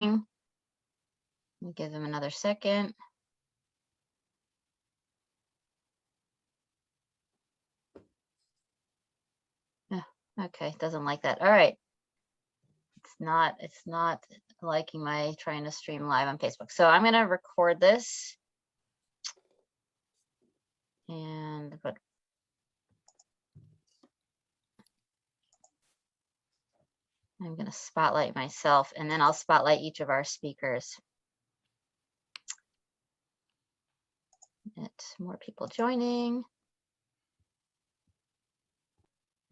Give them another second. Oh, okay, doesn't like that. All right. It's not liking my trying to stream live on Facebook. So I'm gonna record this and I'm gonna spotlight myself and then I'll spotlight each of our speakers. Get more people joining.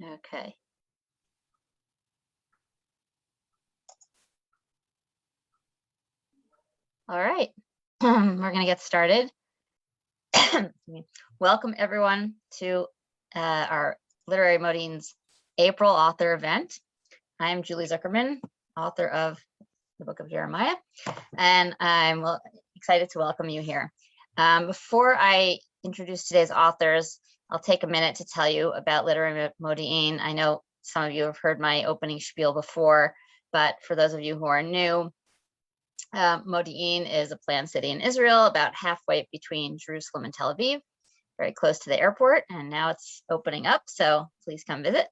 Okay. All right, we're gonna get started. Welcome everyone to our Literary Modiin's April author event. I'm Julie Zuckerman, author of the Book of Jeremiah, and I'm excited to welcome you here. Before I introduce today's authors, I'll take a minute to tell you about Literary Modiin. I know some of you have heard my opening spiel before, but for those of you who are new, Modiin is a planned city in Israel, about halfway between Jerusalem and Tel Aviv, very close to the airport, and now it's opening up, so please come visit.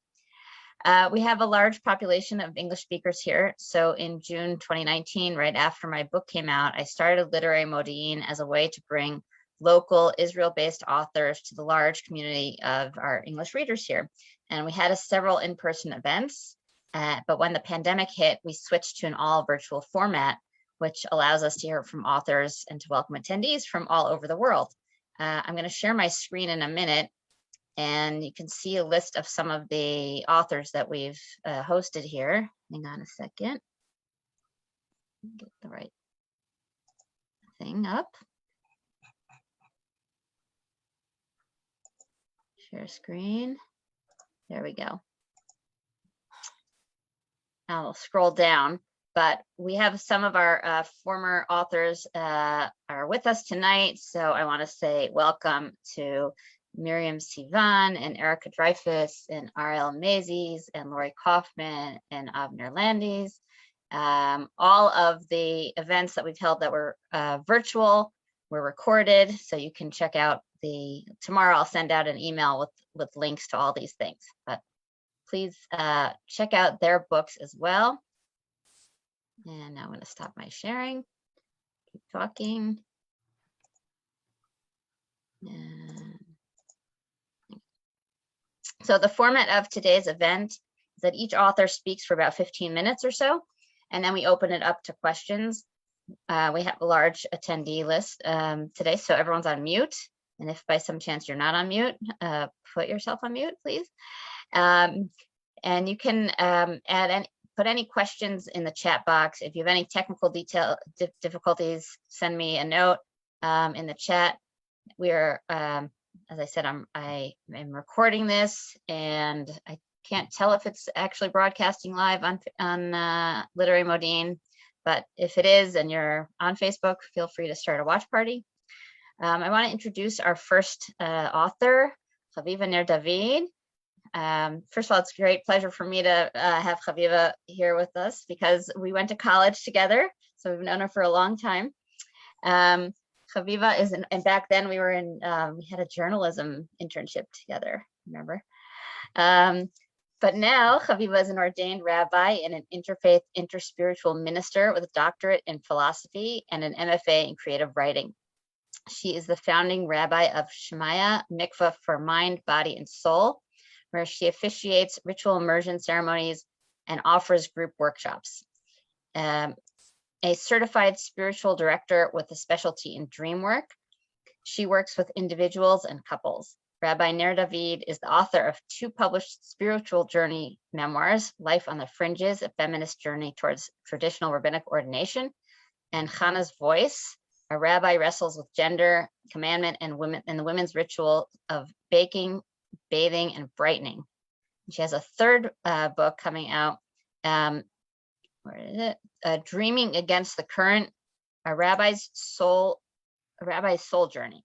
We have a large population of English speakers here. So in June 2019, right after my book came out, I started Literary Modiin as a way to bring local Israel-based authors to the large community of our English readers here. And we had several in-person events, but when the pandemic hit, we switched to an all virtual format, which allows us to hear from authors and to welcome attendees from all over the world. I'm going to share my screen in a minute, and you can see a list of some of the authors that we've hosted here. Hang on a second. Get the right thing up. Share screen. There we go. I'll scroll down, but we have some of our former authors are with us tonight. So I want to say welcome to Miriam Sivan and Erica Dreyfus and R.L. Mazes and Lori Kaufman and Avner Landis. All of the events that we've held that were virtual were recorded, so you can check out tomorrow I'll send out an email with links to all these things, but please check out their books as well. And now I'm going to stop my sharing, keep talking. And so the format of today's event is that each author speaks for about 15 minutes or so, and then we open it up to questions. We have a large attendee list today, so everyone's on mute. And if by some chance you're not on mute, put yourself on mute, please. And you can put any questions in the chat box. If you have any technical difficulties, send me a note in the chat. We are, as I said, I am recording this, and I can't tell if it's actually broadcasting live on Literary Modiin, but if it is and you're on Facebook, feel free to start a watch party. I want to introduce our first author, Haviva Ner-David. First of all, it's a great pleasure for me to have Haviva here with us because we went to college together, so we've known her for a long time. Haviva is, and back then we were we had a journalism internship together, remember? But now Haviva is an ordained rabbi and an interfaith, interspiritual minister with a doctorate in philosophy and an MFA in creative writing. She is the founding rabbi of Shemaya Mikvah for Mind, Body, and Soul, where she officiates ritual immersion ceremonies and offers group workshops. A certified spiritual director with a specialty in dream work, she works with individuals and couples. Rabbi Ner-David is the author of 2 published spiritual journey memoirs, Life on the Fringes, a feminist journey towards traditional rabbinic ordination, and Chana's Voice, a rabbi wrestles with gender, commandment, and the women's ritual of baking, bathing, and brightening. She has a 3rd book coming out, where is it? Dreaming Against the Current, a rabbi's soul journey.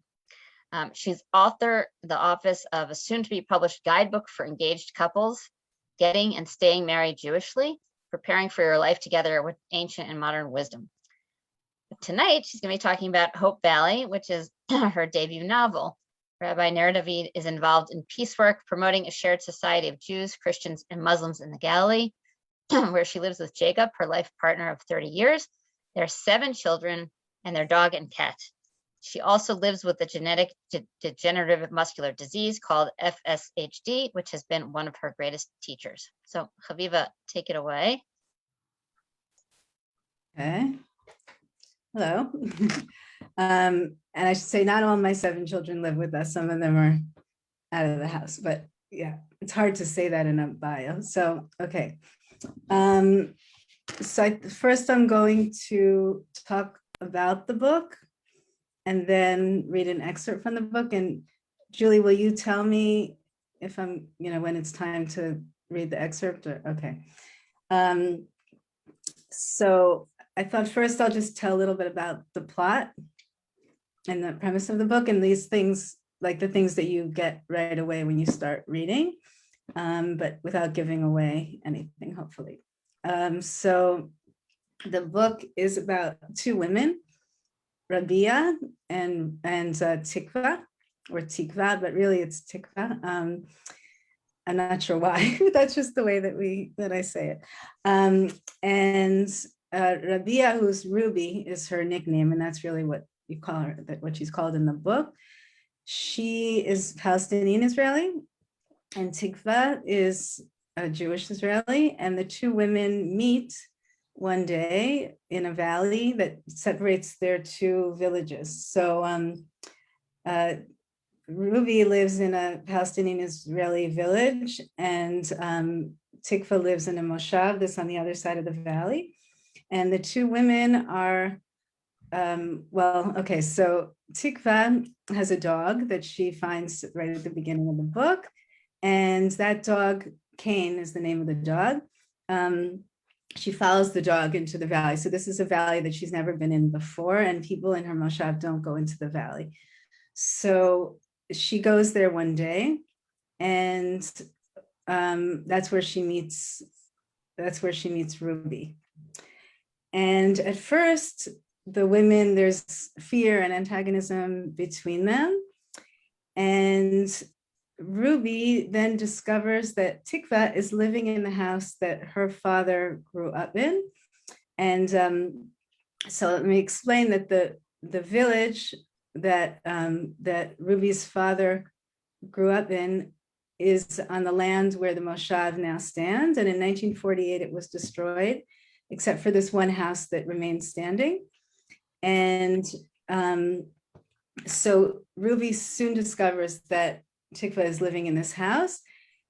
She's the author of a soon-to-be-published guidebook for engaged couples, Getting and Staying Married Jewishly, preparing for your life together with ancient and modern wisdom. Tonight, she's going to be talking about Hope Valley, which is her debut novel. Rabbi Ner-David is involved in peace work, promoting a shared society of Jews, Christians, and Muslims in the Galilee, where she lives with Jacob, her life partner of 30 years. There are 7 children and their dog and cat. She also lives with a genetic degenerative muscular disease called FSHD, which has been one of her greatest teachers. So, Haviva, take it away. Okay. Hello. And I should say not all my 7 children live with us. Some of them are out of the house, but yeah, it's hard to say that in a bio. So, okay. First I'm going to talk about the book and then read an excerpt from the book. And Julie, will you tell me if I'm, when it's time to read the excerpt? Or, okay. So I thought first I'll just tell a little bit about the plot and the premise of the book, and these things, like the things that you get right away when you start reading, but without giving away anything, hopefully. So the book is about 2 women, Rabia and Tikva, or Tikva, but really it's Tikva. I'm not sure why. That's just the way that I say it. And Rabia, who's Ruby, is her nickname, and that's really what you call her, what she's called in the book. She is Palestinian Israeli, and Tikva is a Jewish Israeli, and the 2 women meet one day in a valley that separates their 2 villages. So Ruby lives in a Palestinian Israeli village, and Tikva lives in a moshav that's on the other side of the valley. And the 2 women are, so Tikva has a dog that she finds right at the beginning of the book. And that dog, Cain is the name of the dog. She follows the dog into the valley. So this is a valley that she's never been in before, and people in her moshav don't go into the valley. So she goes there one day, and that's where she meets Ruby. And at first, the women, there's fear and antagonism between them. And Ruby then discovers that Tikva is living in the house that her father grew up in. And so let me explain that the village that Ruby's father grew up in is on the land where the moshav now stands. And in 1948, it was destroyed, except for this one house that remains standing. And so Ruby soon discovers that Tikva is living in this house,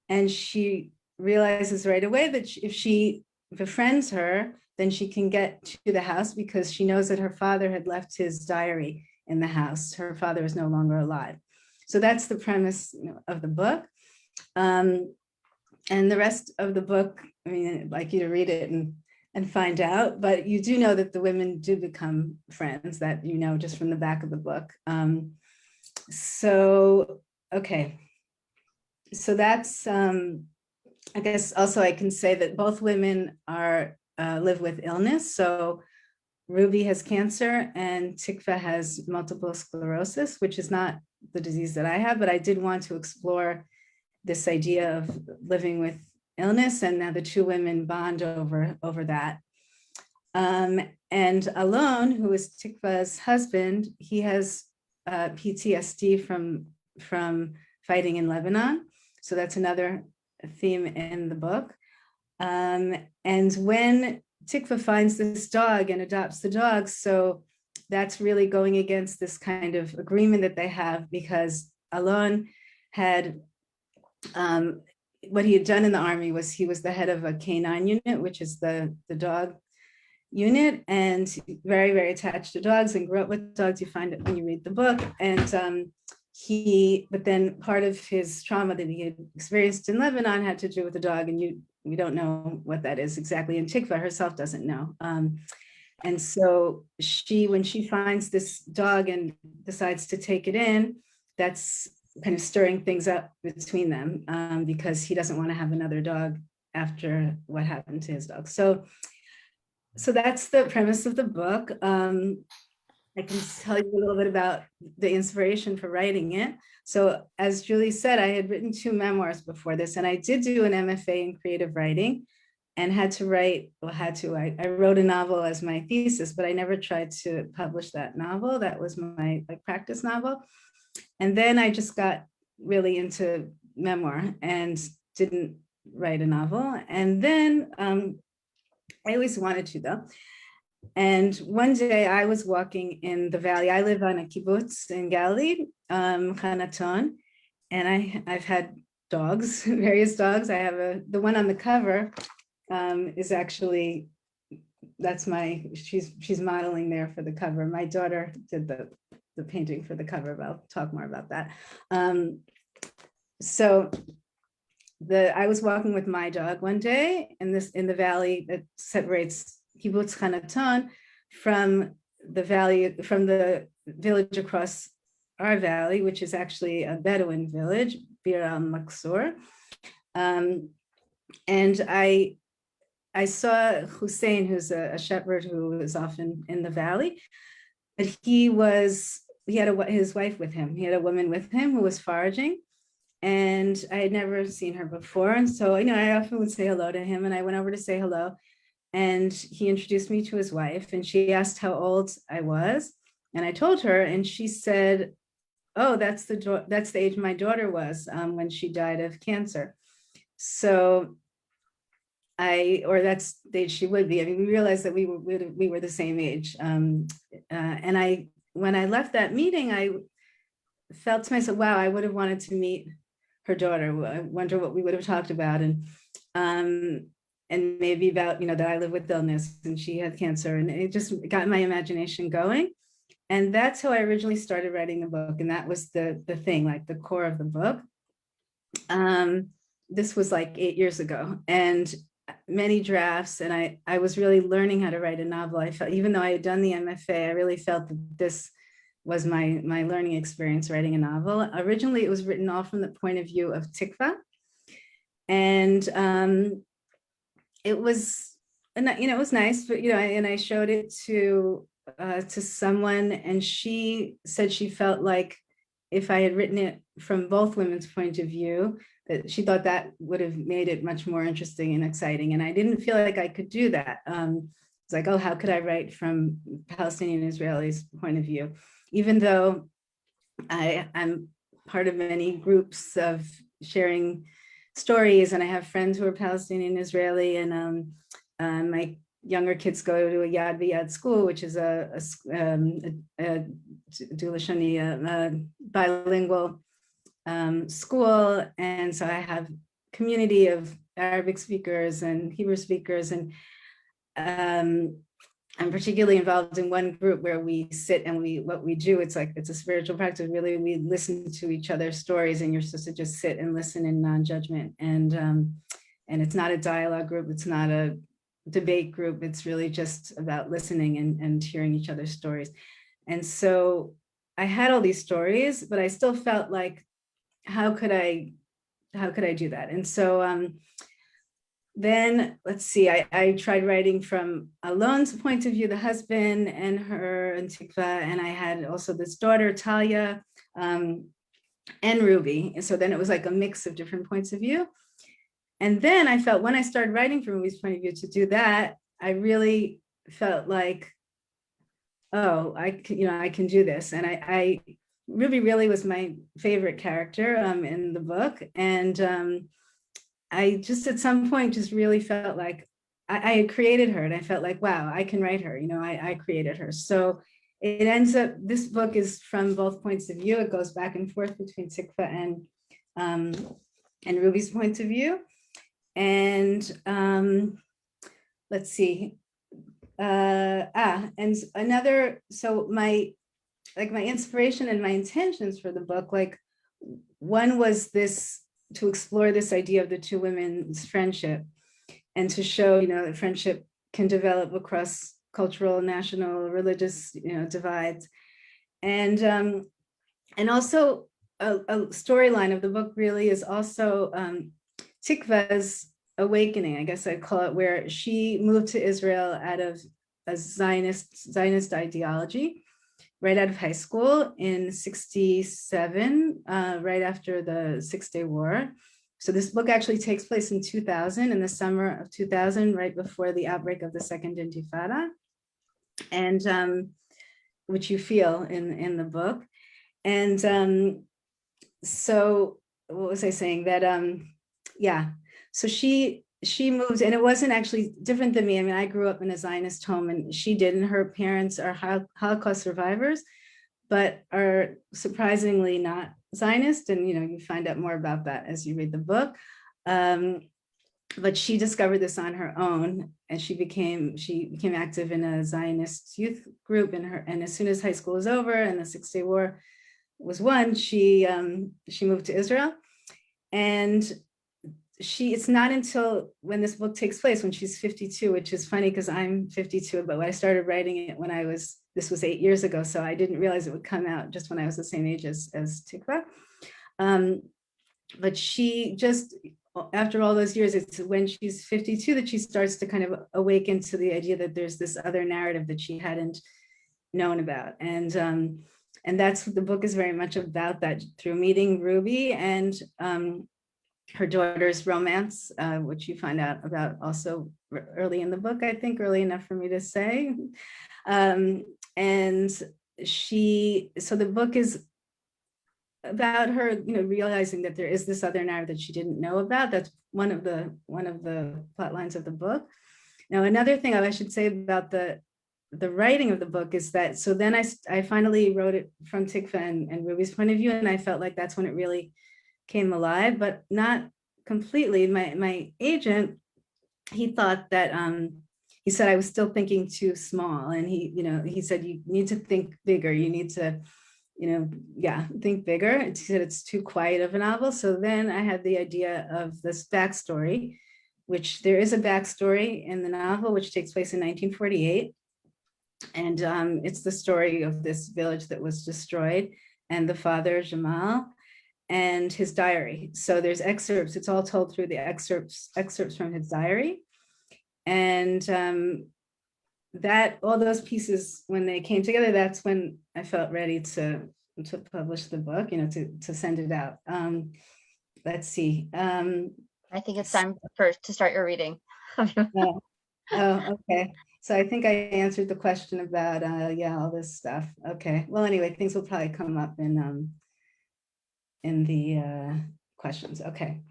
and she realizes right away that if she befriends her, then she can get to the house, because she knows that her father had left his diary in the house. Her father is no longer alive. So that's the premise of the book. And the rest of the book, I mean, I'd like you to read it and find out, but you do know that the women do become friends, that just from the back of the book. Okay. So that's, I guess also I can say that both women live with illness. So Ruby has cancer and Tikva has multiple sclerosis, which is not the disease that I have, but I did want to explore this idea of living with illness, and now the 2 women bond over that. And Alon, who is Tikva's husband, he has PTSD from fighting in Lebanon. So that's another theme in the book. And when Tikva finds this dog and adopts the dog, so that's really going against this kind of agreement that they have, because Alon had, what he had done in the army was he was the head of a K9 unit, which is the dog unit, and very, very attached to dogs and grew up with dogs. You find it when you read the book. And but then part of his trauma that he had experienced in Lebanon had to do with the dog, and we don't know what that is exactly, and Tikva herself doesn't know. And so when she finds this dog and decides to take it in, that's kind of stirring things up between them, because he doesn't want to have another dog after what happened to his dog. So that's the premise of the book. I can tell you a little bit about the inspiration for writing it. So as Julie said, I had written 2 memoirs before this, and I did do an MFA in creative writing and I wrote a novel as my thesis, but I never tried to publish that novel. That was my practice novel. And then I just got really into memoir and didn't write a novel. And then I always wanted to, though. And one day I was walking in the valley. I live on a kibbutz in Galilee, Hanaton, and I've had dogs, various dogs. I have the one on the cover is actually, she's modeling there for the cover. My daughter did the painting for the cover, but I'll talk more about that. So I was walking with my dog one day in the valley that separates Kibbutz Hanaton from the village across our valley, which is actually a Bedouin village, Bir al-Maksur. And I saw Hussein, who's a shepherd who is often in the valley, but he had his wife with him. He had a woman with him who was foraging, and I had never seen her before. And so, I often would say hello to him, and I went over to say hello. And he introduced me to his wife, and she asked how old I was. And I told her, and she said, oh, that's the age my daughter was when she died of cancer. So that's the age she would be. I mean, we realized that we were the same age. And when I left that meeting, I felt to myself, wow, I would have wanted to meet her daughter. I wonder what we would have talked about. And maybe about, that I live with illness and she had cancer, and it just got my imagination going. And that's how I originally started writing the book. And that was the thing, like the core of the book. This was like 8 years ago, and many drafts. And I was really learning how to write a novel. I felt, even though I had done the MFA, I really felt that this was my learning experience writing a novel. Originally, it was written all from the point of view of Tikva. And it was, it was nice, but, and I showed it to someone, and she said she felt like if I had written it from both women's point of view, that she thought that would have made it much more interesting and exciting. And I didn't feel like I could do that. It's like, oh, how could I write from Palestinian Israelis' point of view? Even though I'm part of many groups of sharing stories, and I have friends who are Palestinian Israeli, and my younger kids go to a Yad V'Yad school, which is a bilingual school. And so I have community of Arabic speakers and Hebrew speakers, and I'm particularly involved in one group where we sit and what we do, it's a spiritual practice. Really, we listen to each other's stories, and you're supposed to just sit and listen in non-judgment. And it's not a dialogue group. It's not a debate group. It's really just about listening and hearing each other's stories. And so I had all these stories, but I still felt like, how could I do that? And so then let's see, I tried writing from Alon's point of view, the husband and her and Tikva, and I had also this daughter, Talia, and Ruby. And so then it was like a mix of different points of view. And then I felt when I started writing from Ruby's point of view to do that, I really felt like, oh, I can do this. And Ruby really was my favorite character in the book. And I just at some point just really felt like I had created her, and I felt like, wow, I can write her, I created her. So it ends up, this book is from both points of view. It goes back and forth between Tikva and Ruby's point of view. And let's see, and another, so my inspiration and my intentions for the book, like one was this, to explore this idea of the two women's friendship, and to show, that friendship can develop across cultural, national, religious, divides. And also a storyline of the book really is also Tikva's awakening, I guess I'd call it, where she moved to Israel out of a Zionist ideology right out of high school in 67, right after the Six-Day War. So this book actually takes place in 2000, in the summer of 2000, right before the outbreak of the Second Intifada, and which you feel in the book. And so what was I saying? That yeah, so she moved, and it wasn't actually different than me. I mean, I grew up in a Zionist home, and she didn't. Her parents are Holocaust survivors, but are surprisingly not Zionist. And you find out more about that as you read the book. But she discovered this on her own, and she became active in a Zionist youth group and as soon as high school was over and the Six-Day War was won, she moved to Israel. And it's not until when this book takes place, when she's 52, which is funny because I'm 52, but when I started writing it this was 8 years ago, so I didn't realize it would come out just when I was the same age as Tikva. But she just, after all those years, it's when she's 52 that she starts to kind of awaken to the idea that there's this other narrative that she hadn't known about. And that's what the book is very much about, that through meeting Ruby and her daughter's romance, which you find out about also early in the book, I think, early enough for me to say. And so the book is about her, realizing that there is this other narrative that she didn't know about. That's one of the plot lines of the book. Now, another thing I should say about the writing of the book is that, so then I finally wrote it from Tikva and Ruby's point of view, and I felt like that's when it really came alive, but not completely. My agent, he thought that he said I was still thinking too small, and he said you need to think bigger. You need to, think bigger. He said it's too quiet of a novel. So then I had the idea of this backstory, which there is a backstory in the novel, which takes place in 1948. And it's the story of this village that was destroyed, and the father, Jamal, and his diary. So there's excerpts, it's all told through the excerpts from his diary. And that, all those pieces, when they came together, that's when I felt ready to publish the book, to send it out. Let's see. I think it's time to start your reading. Oh, okay. So I think I answered the question about, all this stuff. Okay. Well, anyway, things will probably come up in the questions. Okay.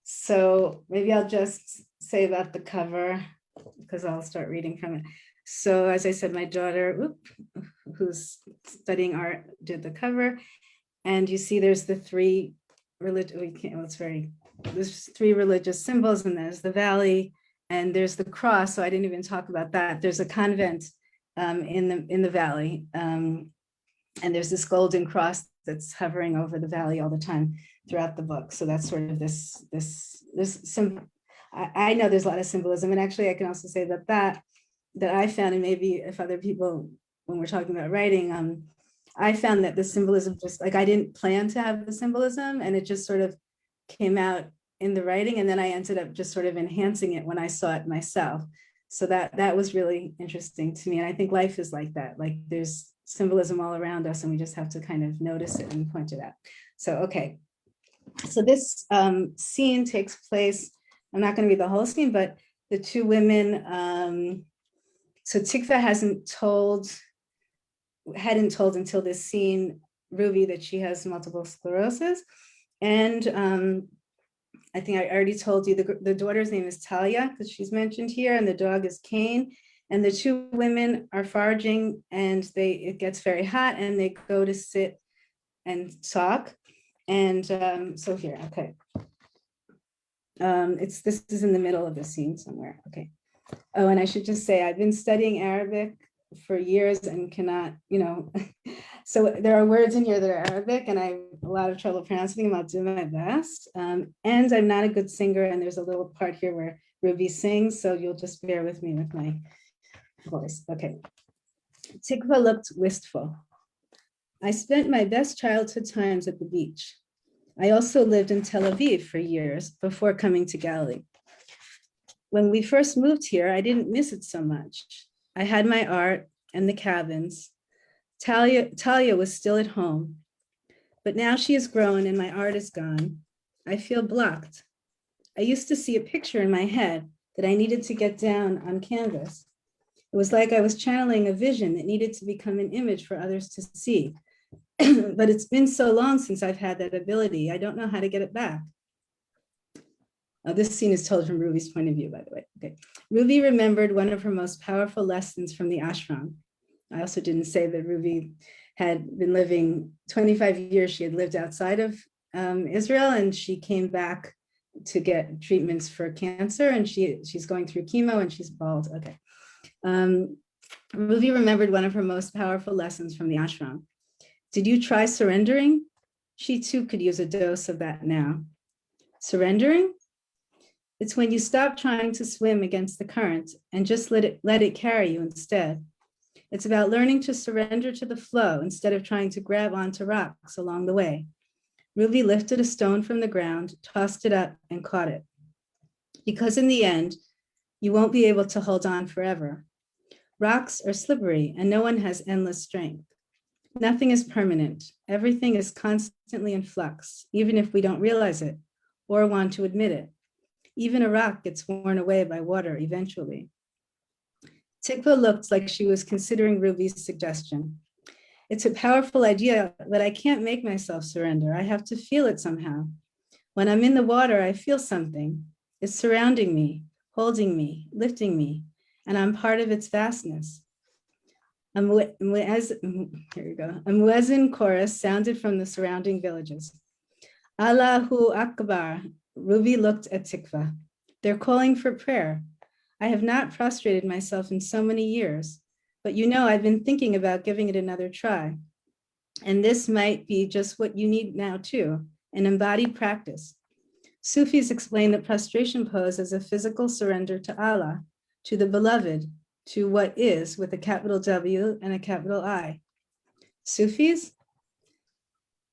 So maybe I'll just say about the cover, because I'll start reading from it. So as I said, my daughter, who's studying art, did the cover. And you see there's the three religious symbols, and there's the valley, and there's the cross. So I didn't even talk about that. There's a convent in the valley, and there's this golden cross that's hovering over the valley all the time throughout the book. So that's sort of this I know there's a lot of symbolism, and actually I can also say that I found, and maybe if other people, when we're talking about writing, I found that the symbolism, just like, I didn't plan to have the symbolism, and it just sort of came out in the writing, and then I ended up just sort of enhancing it when I saw it myself. So that was really interesting to me. And I think life is like that. Like, there's symbolism all around us, and we just have to kind of notice it and point it out. So, okay. So this scene takes place, I'm not going to read the whole scene, but the two women, so Tikva hadn't told until this scene, Ruby, that she has multiple sclerosis. And I think I already told you the daughter's name is Talia, because she's mentioned here, and the dog is Cain. And the two women are foraging, and it gets very hot, and they go to sit and talk. And so here, okay. This is in the middle of the scene somewhere. Okay. Oh, and I should just say, I've been studying Arabic for years and cannot, so there are words in here that are Arabic, and I have a lot of trouble pronouncing them. I'll do my best. And I'm not a good singer, and there's a little part here where Ruby sings, so you'll just bear with me with my voice. Okay. Tikva looked wistful. I spent my best childhood times at the beach. I also lived in Tel Aviv for years before coming to Galilee. When we first moved here, I didn't miss it so much. I had my art and the cabins. Talia was still at home, but now she has grown and my art is gone. I feel blocked. I used to see a picture in my head that I needed to get down on canvas. It was like I was channeling a vision that needed to become an image for others to see. But it's been so long since I've had that ability. I don't know how to get it back. This scene is told from Ruby's point of view, by the way. Okay. Ruby remembered one of her most powerful lessons from the ashram. I also didn't say that Ruby had been living 25 years. She had lived outside of Israel, and she came back to get treatments for cancer, and she's going through chemo and she's bald. Okay. Ruby remembered one of her most powerful lessons from the ashram. Did you try surrendering? She too could use a dose of that now. Surrendering? It's when you stop trying to swim against the current and just let it carry you instead. It's about learning to surrender to the flow instead of trying to grab onto rocks along the way. Ruby lifted a stone from the ground, tossed it up, and caught it. Because in the end, you won't be able to hold on forever. Rocks are slippery and no one has endless strength. Nothing is permanent. Everything is constantly in flux, even if we don't realize it or want to admit it. Even a rock gets worn away by water eventually. Tikva looked like she was considering Ruby's suggestion. It's a powerful idea, but I can't make myself surrender. I have to feel it somehow. When I'm in the water, I feel something. It's surrounding me, holding me, lifting me, and I'm part of its vastness. A muezzin chorus sounded from the surrounding villages. Allahu Akbar. Ruby looked at Tikva. They're calling for prayer. I have not prostrated myself in so many years, but you know, I've been thinking about giving it another try. And this might be just what you need now too, an embodied practice. Sufis explain the prostration pose as a physical surrender to Allah, to the beloved, to what is with a capital W and a capital I. Sufis?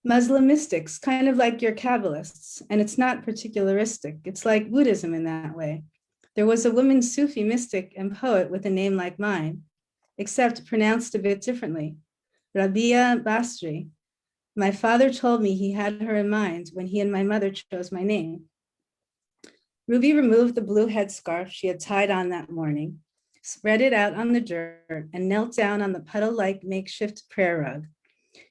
Muslim mystics, kind of like your Kabbalists, and it's not particularistic. It's like Buddhism in that way. There was a woman Sufi mystic and poet with a name like mine, except pronounced a bit differently, Rabia Basri. My father told me he had her in mind when he and my mother chose my name. Ruby removed the blue headscarf she had tied on that morning, spread it out on the dirt, and knelt down on the puddle-like makeshift prayer rug.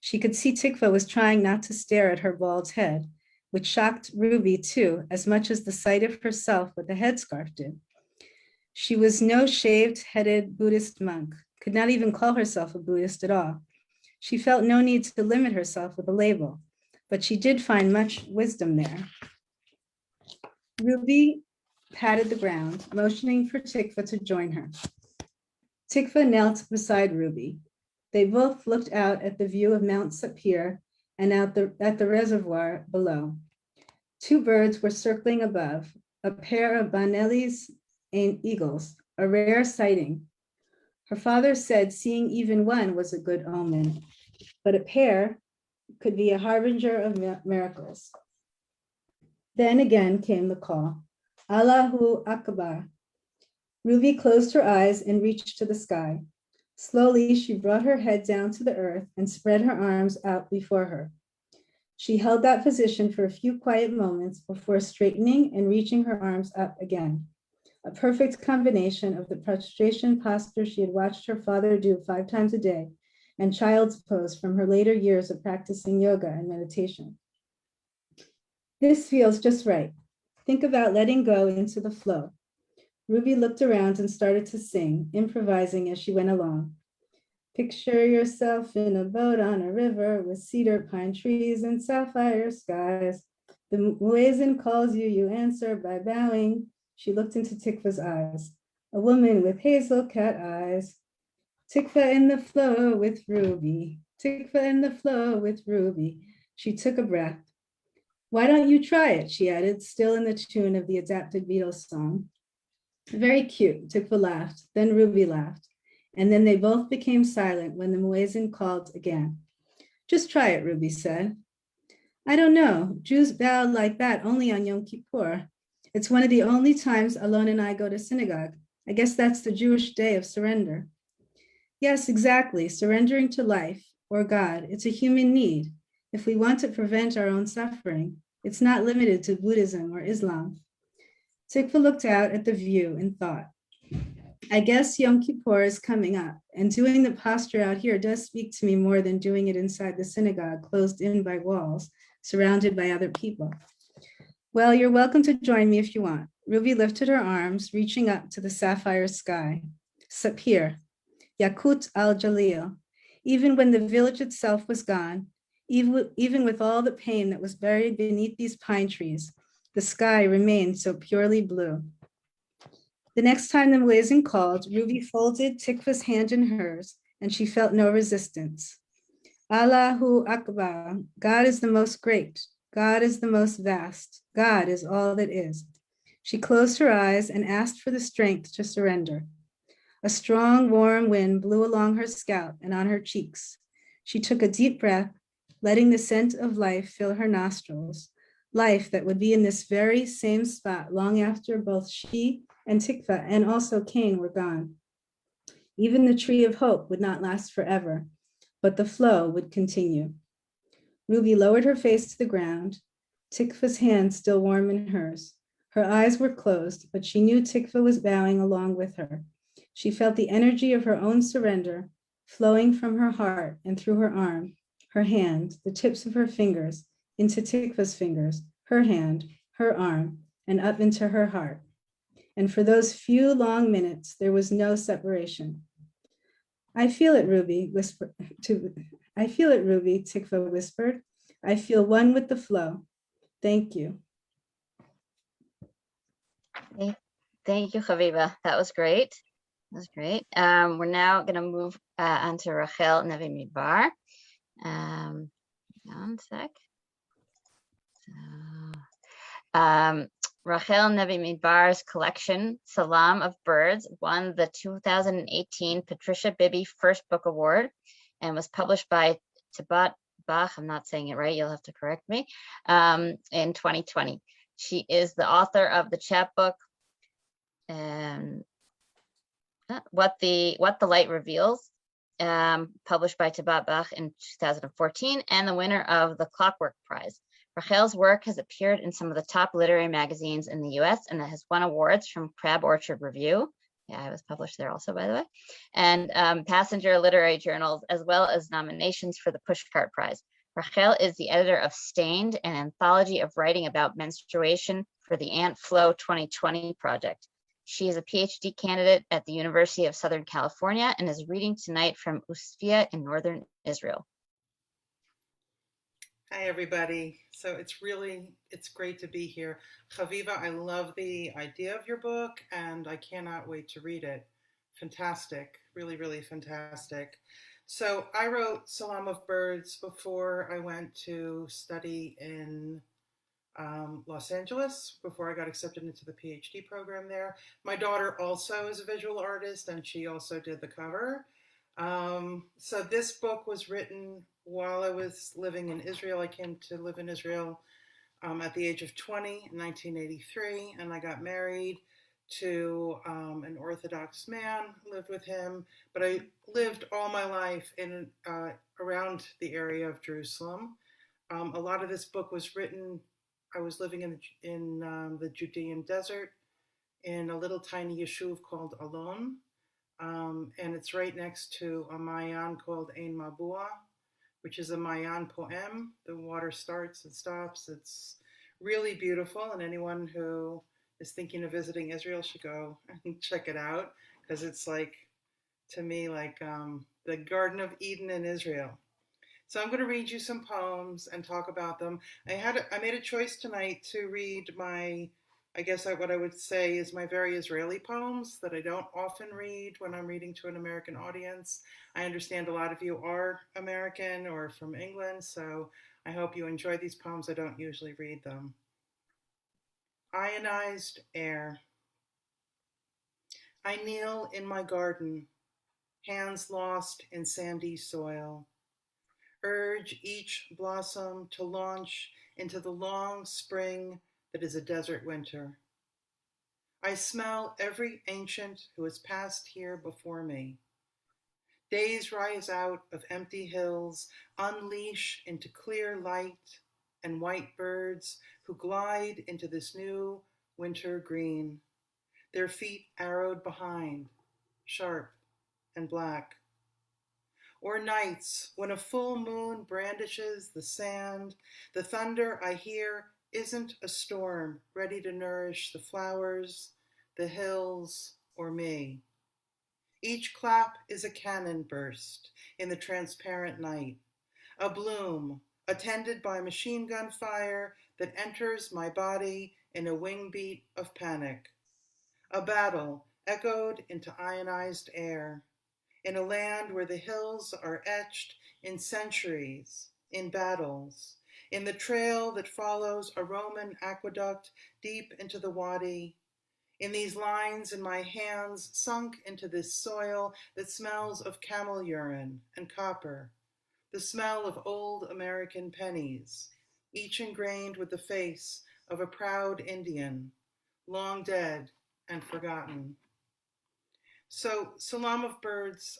She could see Tikva was trying not to stare at her bald head, which shocked Ruby too, as much as the sight of herself with the headscarf did. She was no shaved-headed Buddhist monk, could not even call herself a Buddhist at all. She felt no need to limit herself with a label, but she did find much wisdom there. Ruby patted the ground, motioning for Tikva to join her. Tikva knelt beside Ruby. They both looked out at the view of Mount Sapir and at the reservoir below. Two birds were circling above, a pair of Banelis and eagles, a rare sighting. Her father said seeing even one was a good omen, but a pair could be a harbinger of miracles. Then again came the call, Allahu Akbar. Ruby closed her eyes and reached to the sky. Slowly, she brought her head down to the earth and spread her arms out before her. She held that position for a few quiet moments before straightening and reaching her arms up again, a perfect combination of the prostration posture she had watched her father do 5 times a day and child's pose from her later years of practicing yoga and meditation. This feels just right. Think about letting go into the flow. Ruby looked around and started to sing, improvising as she went along. Picture yourself in a boat on a river with cedar pine trees and sapphire skies. The muezzin calls you, you answer by bowing. She looked into Tikva's eyes, a woman with hazel cat eyes. Tikva in the flow with Ruby, Tikva in the flow with Ruby. She took a breath. Why don't you try it? She added, still in the tune of the adapted Beatles song. Very cute, Tikva laughed, then Ruby laughed, and then they both became silent when the muezzin called again. Just try it, Ruby said. I don't know, Jews bow like that only on Yom Kippur. It's one of the only times Alon and I go to synagogue. I guess that's the Jewish day of surrender. Yes, exactly. Surrendering to life or God. It's a human need. If we want to prevent our own suffering, it's not limited to Buddhism or Islam. Tikva looked out at the view and thought, I guess Yom Kippur is coming up, and doing the posture out here does speak to me more than doing it inside the synagogue, closed in by walls, surrounded by other people. Well, you're welcome to join me if you want. Ruby lifted her arms, reaching up to the sapphire sky. Sapir, Yakut al-Jalil. Even when the village itself was gone, even with all the pain that was buried beneath these pine trees, the sky remained so purely blue. The next time the muezzin called, Ruby folded Tikva's hand in hers, and she felt no resistance. Allahu Akbar, God is the most great. God is the most vast. God is all that is. She closed her eyes and asked for the strength to surrender. A strong, warm wind blew along her scalp and on her cheeks. She took a deep breath, letting the scent of life fill her nostrils, life that would be in this very same spot long after both she and Tikva and also Cain were gone. Even the tree of hope would not last forever, but the flow would continue. Ruby lowered her face to the ground, Tikva's hand still warm in hers. Her eyes were closed, but she knew Tikva was bowing along with her. She felt the energy of her own surrender flowing from her heart and through her arm, her hand, the tips of her fingers, into Tikva's fingers, her hand, her arm, and up into her heart. And for those few long minutes, there was no separation. I feel it, Ruby, Tikva whispered. I feel one with the flow. Thank you. Thank you, Haviva. That was great. That was great. We're now going to move on to Rachel Neve-Midbar. One sec. Rachel Neve-Midbar's collection, Salam of Birds, won the 2018 Patricia Bibby First Book Award and was published by Tibat Bach, I'm not saying it right, you'll have to correct me, in 2020. She is the author of the chapbook, What the Light Reveals, published by Tibat Bach in 2014, and the winner of the Clockwork Prize. Rachel's work has appeared in some of the top literary magazines in the US and has won awards from Crab Orchard Review. Yeah, I was published there also, by the way, and Passenger Literary Journals, as well as nominations for the Pushcart Prize. Rachel is the editor of Stained, an anthology of writing about menstruation for the Ant Flow 2020 project. She is a PhD candidate at the University of Southern California and is reading tonight from Usfia in northern Israel. Hi, everybody. So it's great to be here. Haviva, I love the idea of your book and I cannot wait to read it. Fantastic, really, really fantastic. So I wrote Salam of Birds before I went to study in Los Angeles, before I got accepted into the PhD program there. My daughter also is a visual artist and she also did the cover. So this book was written while I was living in Israel. I came to live in Israel at the age of 20 in 1983, and I got married to an Orthodox man, lived with him, but I lived all my life in around the area of Jerusalem. A lot of this book was written, I was living in the Judean desert in a little tiny yeshuv called Alon. And it's right next to a Mayan called Ein Mabua, which is a Mayan poem. The water starts and stops. It's really beautiful, and anyone who is thinking of visiting Israel should go and check it out, because it's like, to me, like the Garden of Eden in Israel. So I'm going to read you some poems and talk about them. I made a choice tonight to read what I would say is my very Israeli poems that I don't often read when I'm reading to an American audience. I understand a lot of you are American or from England, so I hope you enjoy these poems. I don't usually read them. Ionized air. I kneel in my garden, hands lost in sandy soil. Urge each blossom to launch into the long spring that is a desert winter. I smell every ancient who has passed here before me. Days rise out of empty hills, unleash into clear light and white birds who glide into this new winter green, their feet arrowed behind, sharp and black. Or nights when a full moon brandishes the sand, the thunder I hear isn't a storm ready to nourish the flowers, the hills, or me. Each clap is a cannon burst in the transparent night, a bloom attended by machine gun fire that enters my body in a wing beat of panic, a battle echoed into ionized air, in a land where the hills are etched in centuries, in battles, in the trail that follows a Roman aqueduct deep into the wadi, in these lines in my hands sunk into this soil that smells of camel urine and copper, the smell of old American pennies, each ingrained with the face of a proud Indian, long dead and forgotten. So, Salam of Birds,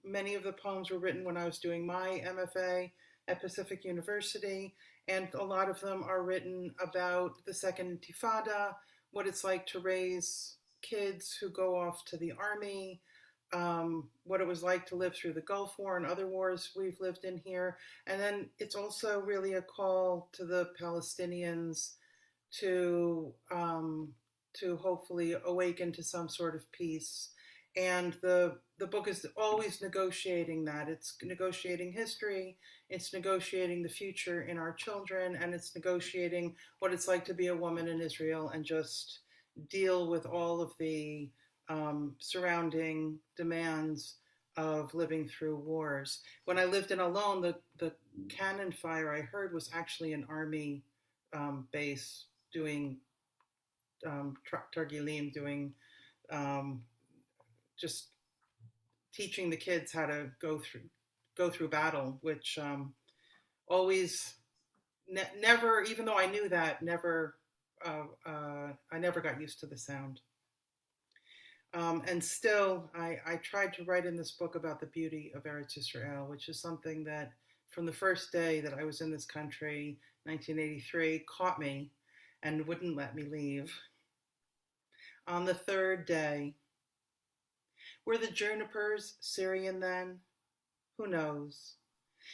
many of the poems were written when I was doing my MFA at Pacific University, and a lot of them are written about the Second Intifada, what it's like to raise kids who go off to the army, what it was like to live through the Gulf War and other wars we've lived in here. And then it's also really a call to the Palestinians to hopefully awaken to some sort of peace. And the book is always negotiating that. It's negotiating history, it's negotiating the future in our children, and it's negotiating what it's like to be a woman in Israel and just deal with all of the surrounding demands of living through wars. When I lived in Alon, the cannon fire I heard was actually an army base doing targilim, doing just teaching the kids how to go through battle, which always never, even though I knew that, never I never got used to the sound. And still, I tried to write in this book about the beauty of Eretz Yisrael, which is something that from the first day that I was in this country, 1983, caught me and wouldn't let me leave. On the third day, were the junipers Syrian then? Who knows?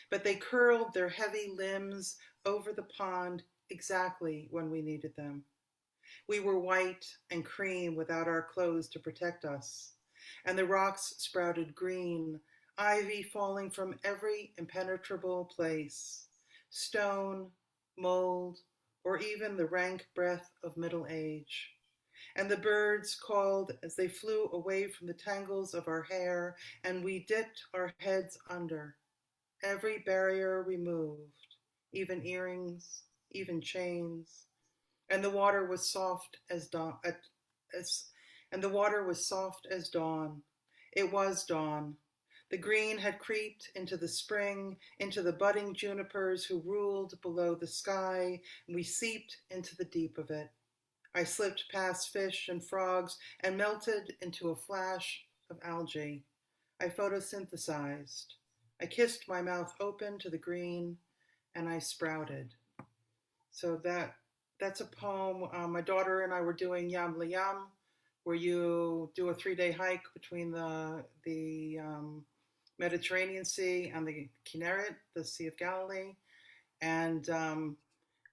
But they curled their heavy limbs over the pond exactly when we needed them. We were white and cream without our clothes to protect us, and the rocks sprouted green, ivy falling from every impenetrable place, stone, mold, or even the rank breath of middle age. And the birds called as they flew away from the tangles of our hair, and we dipped our heads under, every barrier removed, even earrings, even chains. And the water was soft as dawn. And the water was soft as dawn. It was dawn. The green had creeped into the spring, into the budding junipers who ruled below the sky, and we seeped into the deep of it. I slipped past fish and frogs and melted into a flash of algae. I photosynthesized. I kissed my mouth open to the green, and I sprouted. So that's a poem. My daughter and I were doing Yam Liyam, where you do a 3-day hike between the Mediterranean Sea and the Kinneret, the Sea of Galilee. And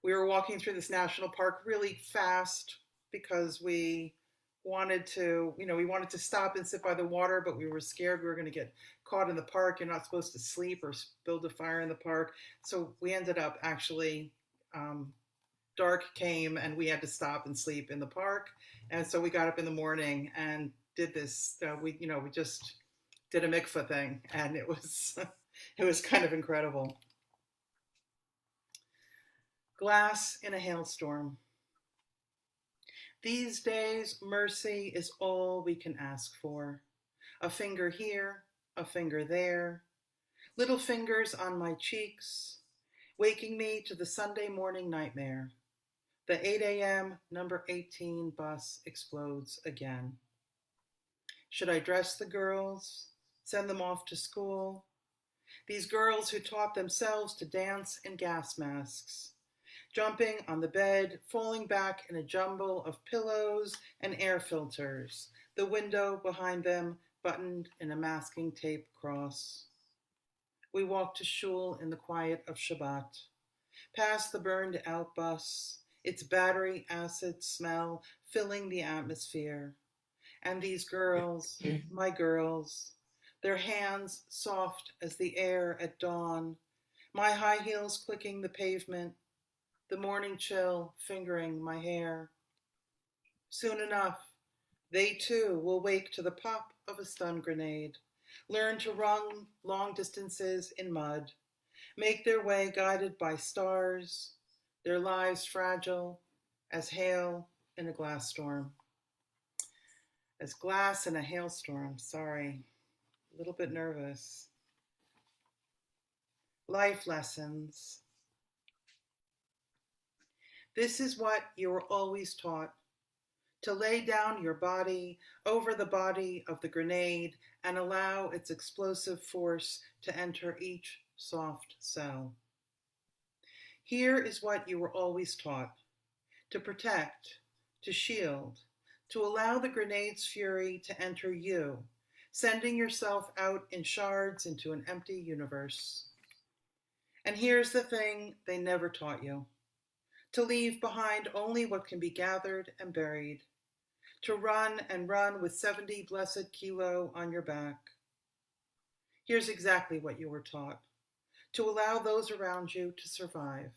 we were walking through this national park really fast because we wanted to stop and sit by the water, but we were scared we were going to get caught in the park. You're not supposed to sleep or build a fire in the park. So we ended up actually, dark came and we had to stop and sleep in the park. And so we got up in the morning and did this, we just did a mikvah thing, and it was kind of incredible. Glass in a hailstorm. These days, mercy is all we can ask for. A finger here, a finger there, little fingers on my cheeks, waking me to the Sunday morning nightmare. The 8 a.m. number 18 bus explodes again. Should I dress the girls, send them off to school? These girls who taught themselves to dance in gas masks, jumping on the bed, falling back in a jumble of pillows and air filters, the window behind them buttoned in a masking tape cross. We walk to shul in the quiet of Shabbat, past the burned out bus, its battery acid smell filling the atmosphere. And these girls, my girls, their hands soft as the air at dawn, my high heels clicking the pavement, the morning chill fingering my hair. Soon enough, they too will wake to the pop of a stun grenade, learn to run long distances in mud, make their way guided by stars, their lives fragile as hail in a glass storm. As glass in a hailstorm, sorry, a little bit nervous. Life lessons. This is what you were always taught, to lay down your body over the body of the grenade and allow its explosive force to enter each soft cell. Here is what you were always taught, to protect, to shield, to allow the grenade's fury to enter you, sending yourself out in shards into an empty universe. And here's the thing they never taught you, to leave behind only what can be gathered and buried, to run and run with 70 blessed kilo on your back. Here's exactly what you were taught, to allow those around you to survive,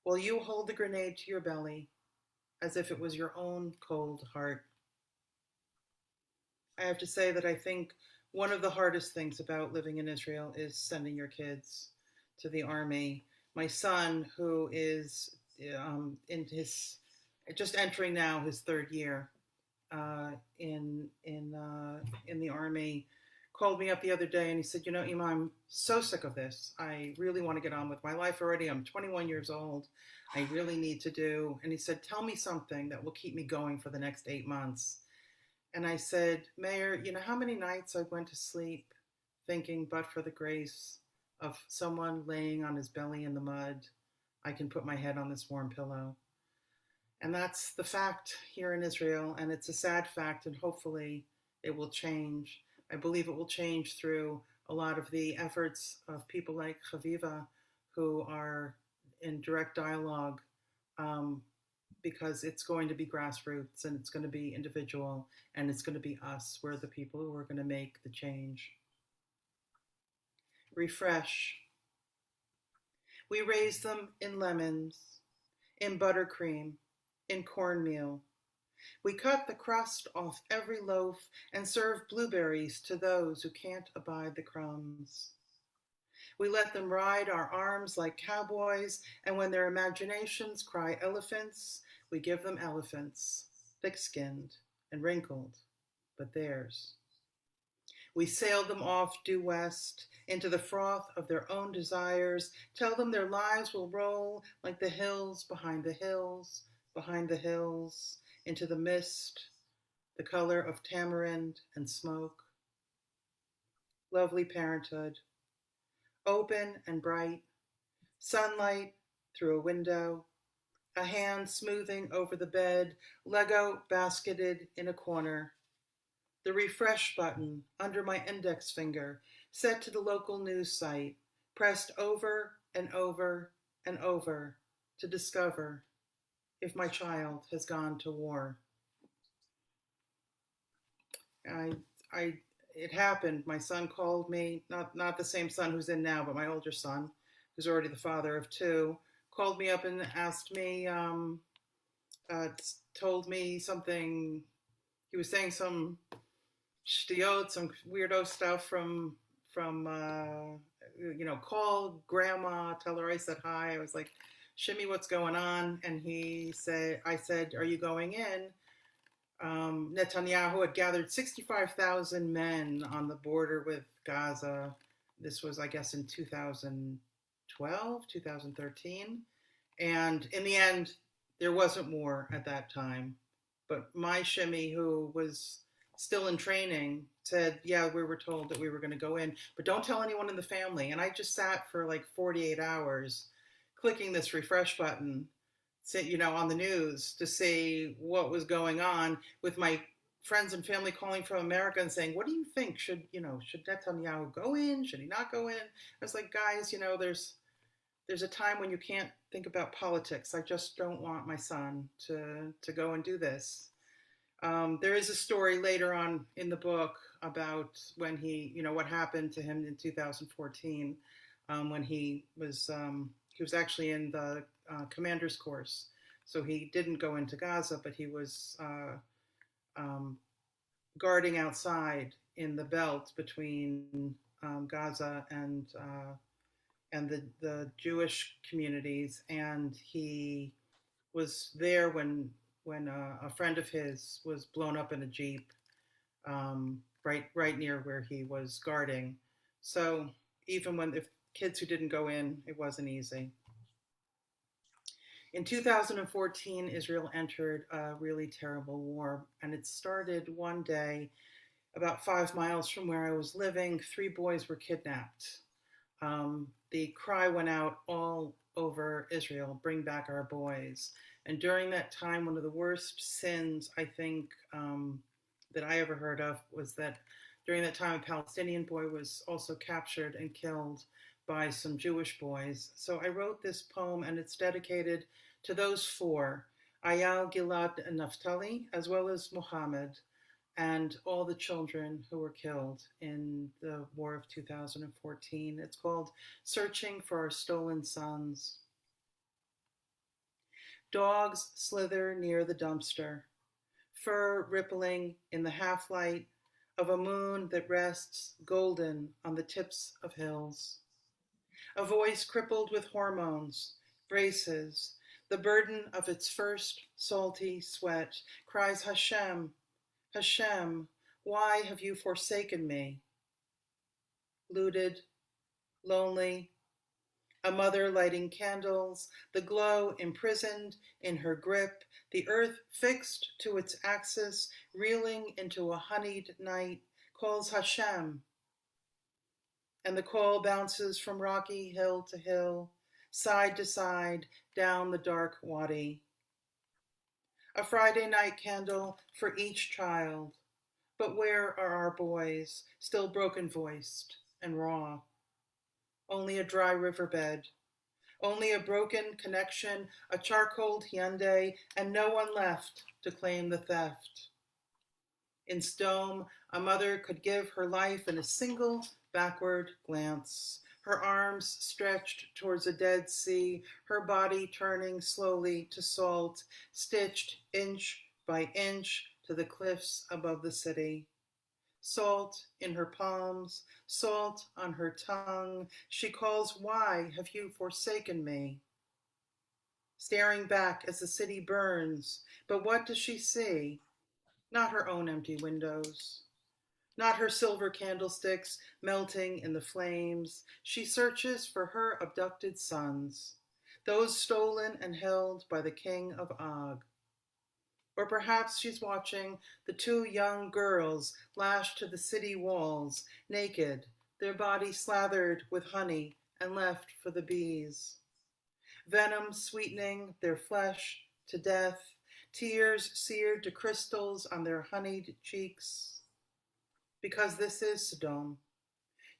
while you hold the grenade to your belly as if it was your own cold heart. I have to say that I think one of the hardest things about living in Israel is sending your kids to the army. My son, who is in his just entering now his third year in the army, called me up the other day and he said, "You know, Ima, I'm so sick of this. I really want to get on with my life already. I'm 21 years old. I really need to do." And he said, "Tell me something that will keep me going for the next 8 months." And I said, "Mayor, you know how many nights I went to sleep thinking, but for the grace of someone laying on his belly in the mud, I can put my head on this warm pillow." And that's the fact here in Israel, and it's a sad fact, and hopefully it will change. I believe it will change through a lot of the efforts of people like Haviva, who are in direct dialogue, because it's going to be grassroots, and it's going to be individual, and it's going to be us. We're the people who are going to make the change. Refresh. We raise them in lemons, in buttercream, in cornmeal. We cut the crust off every loaf and serve blueberries to those who can't abide the crumbs. We let them ride our arms like cowboys, and when their imaginations cry elephants, we give them elephants, thick-skinned and wrinkled, but theirs. We sail them off due west into the froth of their own desires, tell them their lives will roll like the hills behind the hills, behind the hills, into the mist, the color of tamarind and smoke. Lovely parenthood, open and bright, sunlight through a window, a hand smoothing over the bed, Lego basketed in a corner, the refresh button under my index finger, set to the local news site, pressed over and over and over to discover if my child has gone to war. It happened. My son called me, not the same son who's in now, but my older son, who's already the father of 2, called me up and asked me, told me something. He was saying some shtiyot, some weirdo stuff from call grandma, tell her I said hi. I was like, "Shimmy, what's going on?" And I said, "Are you going in?" Netanyahu had gathered 65,000 men on the border with Gaza. This was, I guess, in 2012, 2013. And in the end, there wasn't war at that time. But my shimmy, who was still in training, said, yeah, we were told that we were going to go in, but don't tell anyone in the family. And I just sat for like 48 hours clicking this refresh button, on the news to see what was going on, with my friends and family calling from America and saying, what do you think? Should Netanyahu go in? Should he not go in? I was like, guys, there's a time when you can't think about politics. I just don't want my son to go and do this. There is a story later on in the book about when what happened to him in 2014, when he was actually in the commander's course. So he didn't go into Gaza, but he was guarding outside in the belt between Gaza and the Jewish communities, and he was there when a friend of his was blown up in a Jeep, right near where he was guarding. So even if kids who didn't go in, it wasn't easy. In 2014, Israel entered a really terrible war, and it started one day about 5 miles from where I was living. 3 boys were kidnapped. The cry went out all over Israel, bring back our boys. And during that time, one of the worst sins, I think, that I ever heard of was that during that time, a Palestinian boy was also captured and killed by some Jewish boys. So I wrote this poem, and it's dedicated to those 4, Ayal, Gilad, and Naphtali, as well as Muhammad, and all the children who were killed in the War of 2014. It's called Searching for Our Stolen Sons. Dogs slither near the dumpster, fur rippling in the half-light of a moon that rests golden on the tips of hills. A voice crippled with hormones braces the burden of its first salty sweat, cries, Hashem, Hashem, why have you forsaken me? Looted, lonely, a mother lighting candles, the glow imprisoned in her grip, the earth fixed to its axis, reeling into a honeyed night, calls Hashem. And the call bounces from rocky hill to hill, side to side, down the dark wadi. A Friday night candle for each child. But where are our boys, still broken-voiced and raw? Only a dry riverbed, only a broken connection, a charcoaled Hyundai, and no one left to claim the theft. In Stone, a mother could give her life in a single backward glance, her arms stretched towards a dead sea, her body turning slowly to salt, stitched inch by inch to the cliffs above the city. Salt in her palms, salt on her tongue, she calls, why have you forsaken me? Staring back as the city burns, but what does she see? Not her own empty windows. Not her silver candlesticks melting in the flames. She searches for her abducted sons, those stolen and held by the king of Og. Or perhaps she's watching the 2 young girls lashed to the city walls, naked, their bodies slathered with honey and left for the bees. Venom sweetening their flesh to death, tears seared to crystals on their honeyed cheeks. Because this is Sodom.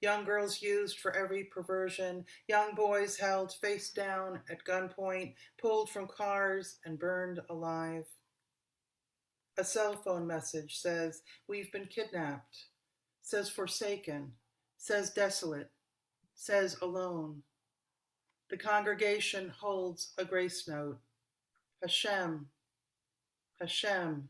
Young girls used for every perversion, young boys held face down at gunpoint, pulled from cars and burned alive. A cell phone message says, we've been kidnapped, says forsaken, says desolate, says alone. The congregation holds a grace note. Hashem, Hashem.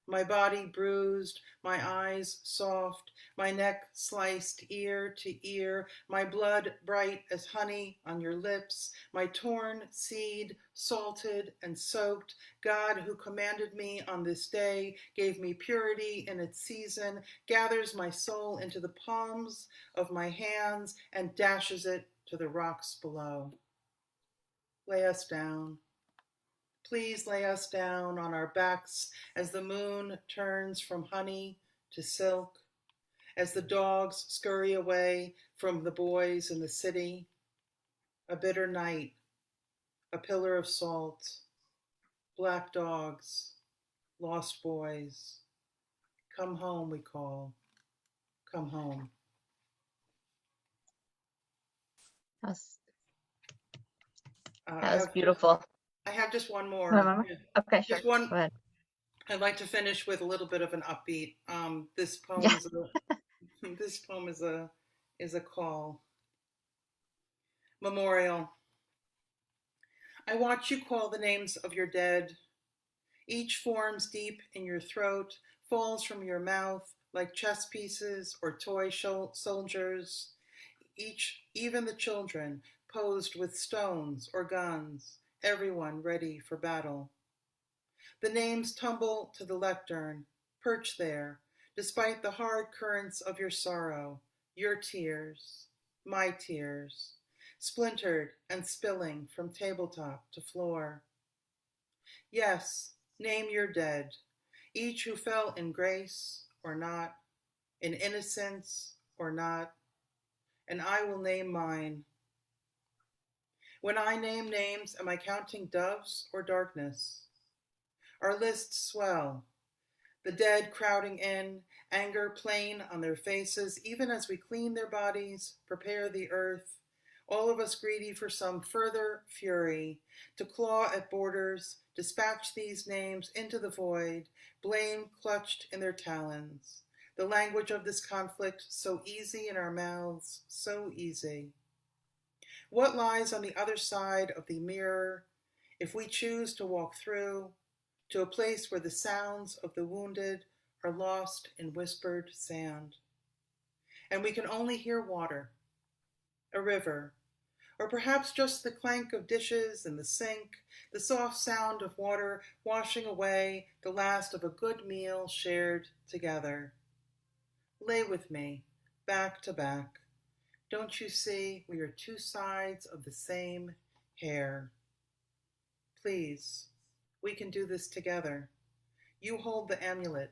My body bruised, my eyes soft, my neck sliced ear to ear, my blood bright as honey on your lips, my torn seed salted and soaked. God, who commanded me on this day, gave me purity in its season, gathers my soul into the palms of my hands and dashes it to the rocks below. Lay us down. Please lay us down on our backs as the moon turns from honey to silk, as the dogs scurry away from the boys in the city. A bitter night, a pillar of salt, black dogs, lost boys. Come home, we call. Come home. That was, I that was have beautiful. I have just one more. Remember? Okay, sure. Just one. Go ahead. I'd like to finish with a little bit of an upbeat. This poem Yeah. is this poem is a call. Memorial. I watch you call the names of your dead. Each forms deep in your throat, falls from your mouth like chess pieces or toy soldiers. Even the children, posed with stones or guns, everyone ready for battle. The names tumble to the lectern, perch there, despite the hard currents of your sorrow, your tears, my tears, splintered and spilling from tabletop to floor. Yes, name your dead, each who fell in grace or not, in innocence or not, and I will name mine. When I name names, am I counting doves or darkness? Our lists swell, the dead crowding in, anger plain on their faces, even as we clean their bodies, prepare the earth, all of us greedy for some further fury, to claw at borders, dispatch these names into the void, blame clutched in their talons. The language of this conflict, so easy in our mouths, so easy. What lies on the other side of the mirror, if we choose to walk through, to a place where the sounds of the wounded are lost in whispered sand. And we can only hear water, a river, or perhaps just the clank of dishes in the sink, the soft sound of water washing away the last of a good meal shared together. Lay with me, back to back. Don't you see we are two sides of the same hair? Please. We can do this together. You hold the amulet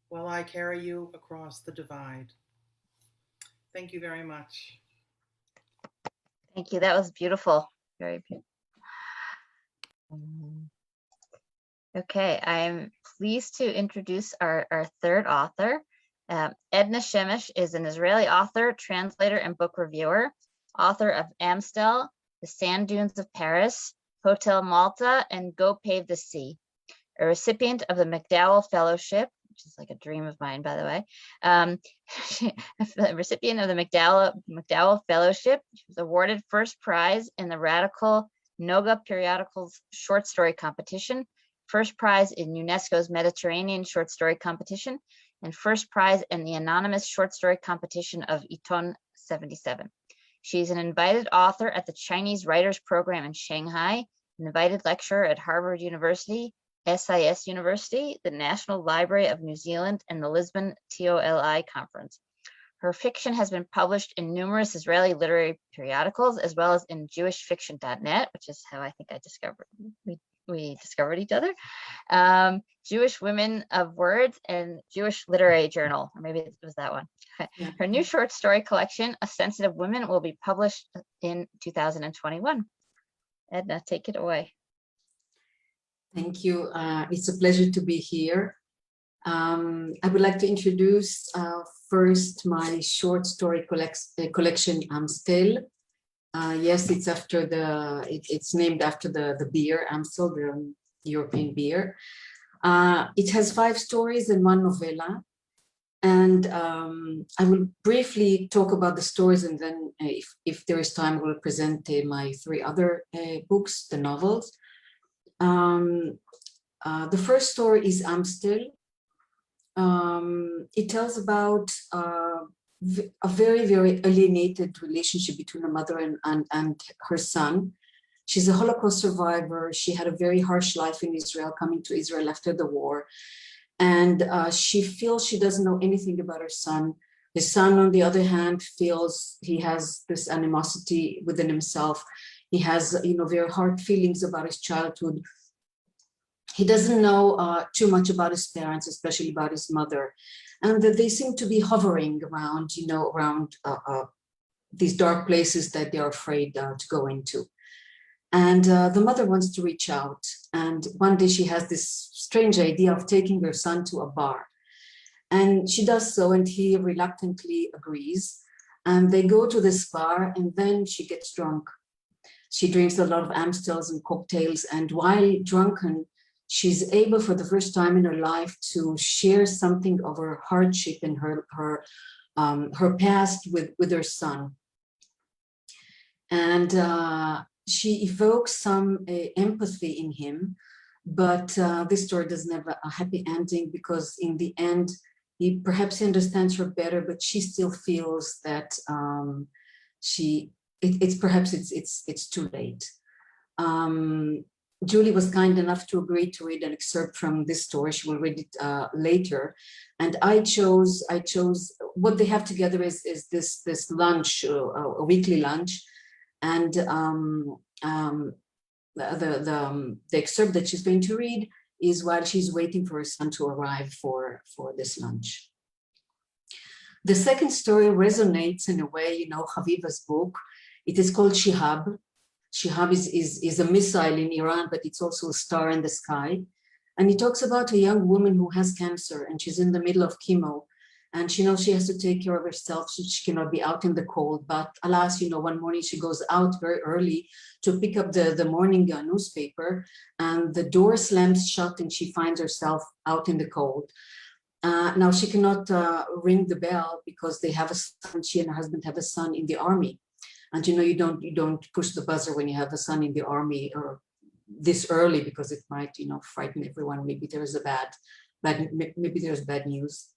while I carry you across the divide. Thank you very much. Thank you. That was beautiful. Very beautiful. Okay, I'm pleased to introduce our third author. Edna Shemesh is an Israeli author, translator, and book reviewer, author of Amstel, The Sand Dunes of Paris, Hotel Malta, and Go Pave the Sea. A recipient of the McDowell Fellowship, which is like a dream of mine, by the way. A recipient of the McDowell Fellowship. She was awarded first prize in the Radical Noga Periodical's short story competition, first prize in UNESCO's Mediterranean short story competition, and first prize in the anonymous short story competition of Iton 77. She's an invited author at the Chinese Writers Program in Shanghai, an invited lecturer at Harvard University, SIS University, the National Library of New Zealand, and the Lisbon TOLI Conference. Her fiction has been published in numerous Israeli literary periodicals, as well as in jewishfiction.net, which is how I think I discovered, we discovered each other, Jewish Women of Words, and Jewish Literary Journal, or maybe it was that one. Yeah. Her new short story collection, A Sensitive Woman, will be published in 2021. Edna, take it away. Thank you. It's a pleasure to be here. I would like to introduce first my short story collection, Amstel. Yes, it's after it's named after the beer, Amstel, the European beer. It has 5 stories and 1 novella. And I will briefly talk about the stories, and then if there is time, I will present my 3 other books, the novels. The first story is Amstel. It tells about a very, very alienated relationship between a mother and her son. She's a Holocaust survivor. She had a very harsh life in Israel, coming to Israel after the war. And she feels she doesn't know anything about her son. His son, on the other hand, feels he has this animosity within himself. He has, very hard feelings about his childhood. he doesn't know too much about his parents, especially about his mother, and that they seem to be hovering around, around these dark places that they're afraid to go into. And the mother wants to reach out. And one day she has this strange idea of taking her son to a bar. And she does so, and he reluctantly agrees. And they go to this bar, and then she gets drunk. She drinks a lot of Amstels and cocktails. And while drunken, she's able for the first time in her life to share something of her hardship and her past with her son. And she evokes some empathy in him, but this story doesn't have a happy ending, because in the end, he perhaps understands her better, but she still feels that it's too late. Julie was kind enough to agree to read an excerpt from this story. She will read it later, and I chose what they have together is this lunch, a weekly lunch. And the excerpt that she's going to read is while she's waiting for her son to arrive for this lunch. The second story resonates in a way, Haviva's book. It is called Shihab. Shihab is a missile in Iran, but it's also a star in the sky. And it talks about a young woman who has cancer, and she's in the middle of chemo. And she knows she has to take care of herself, so she cannot be out in the cold. But alas, one morning she goes out very early to pick up the morning newspaper, and the door slams shut and she finds herself out in the cold. Now she cannot ring the bell because they have a son, she and her husband have a son in the army. And you don't push the buzzer when you have a son in the army or this early, because it might, frighten everyone. Maybe there's maybe there's bad news.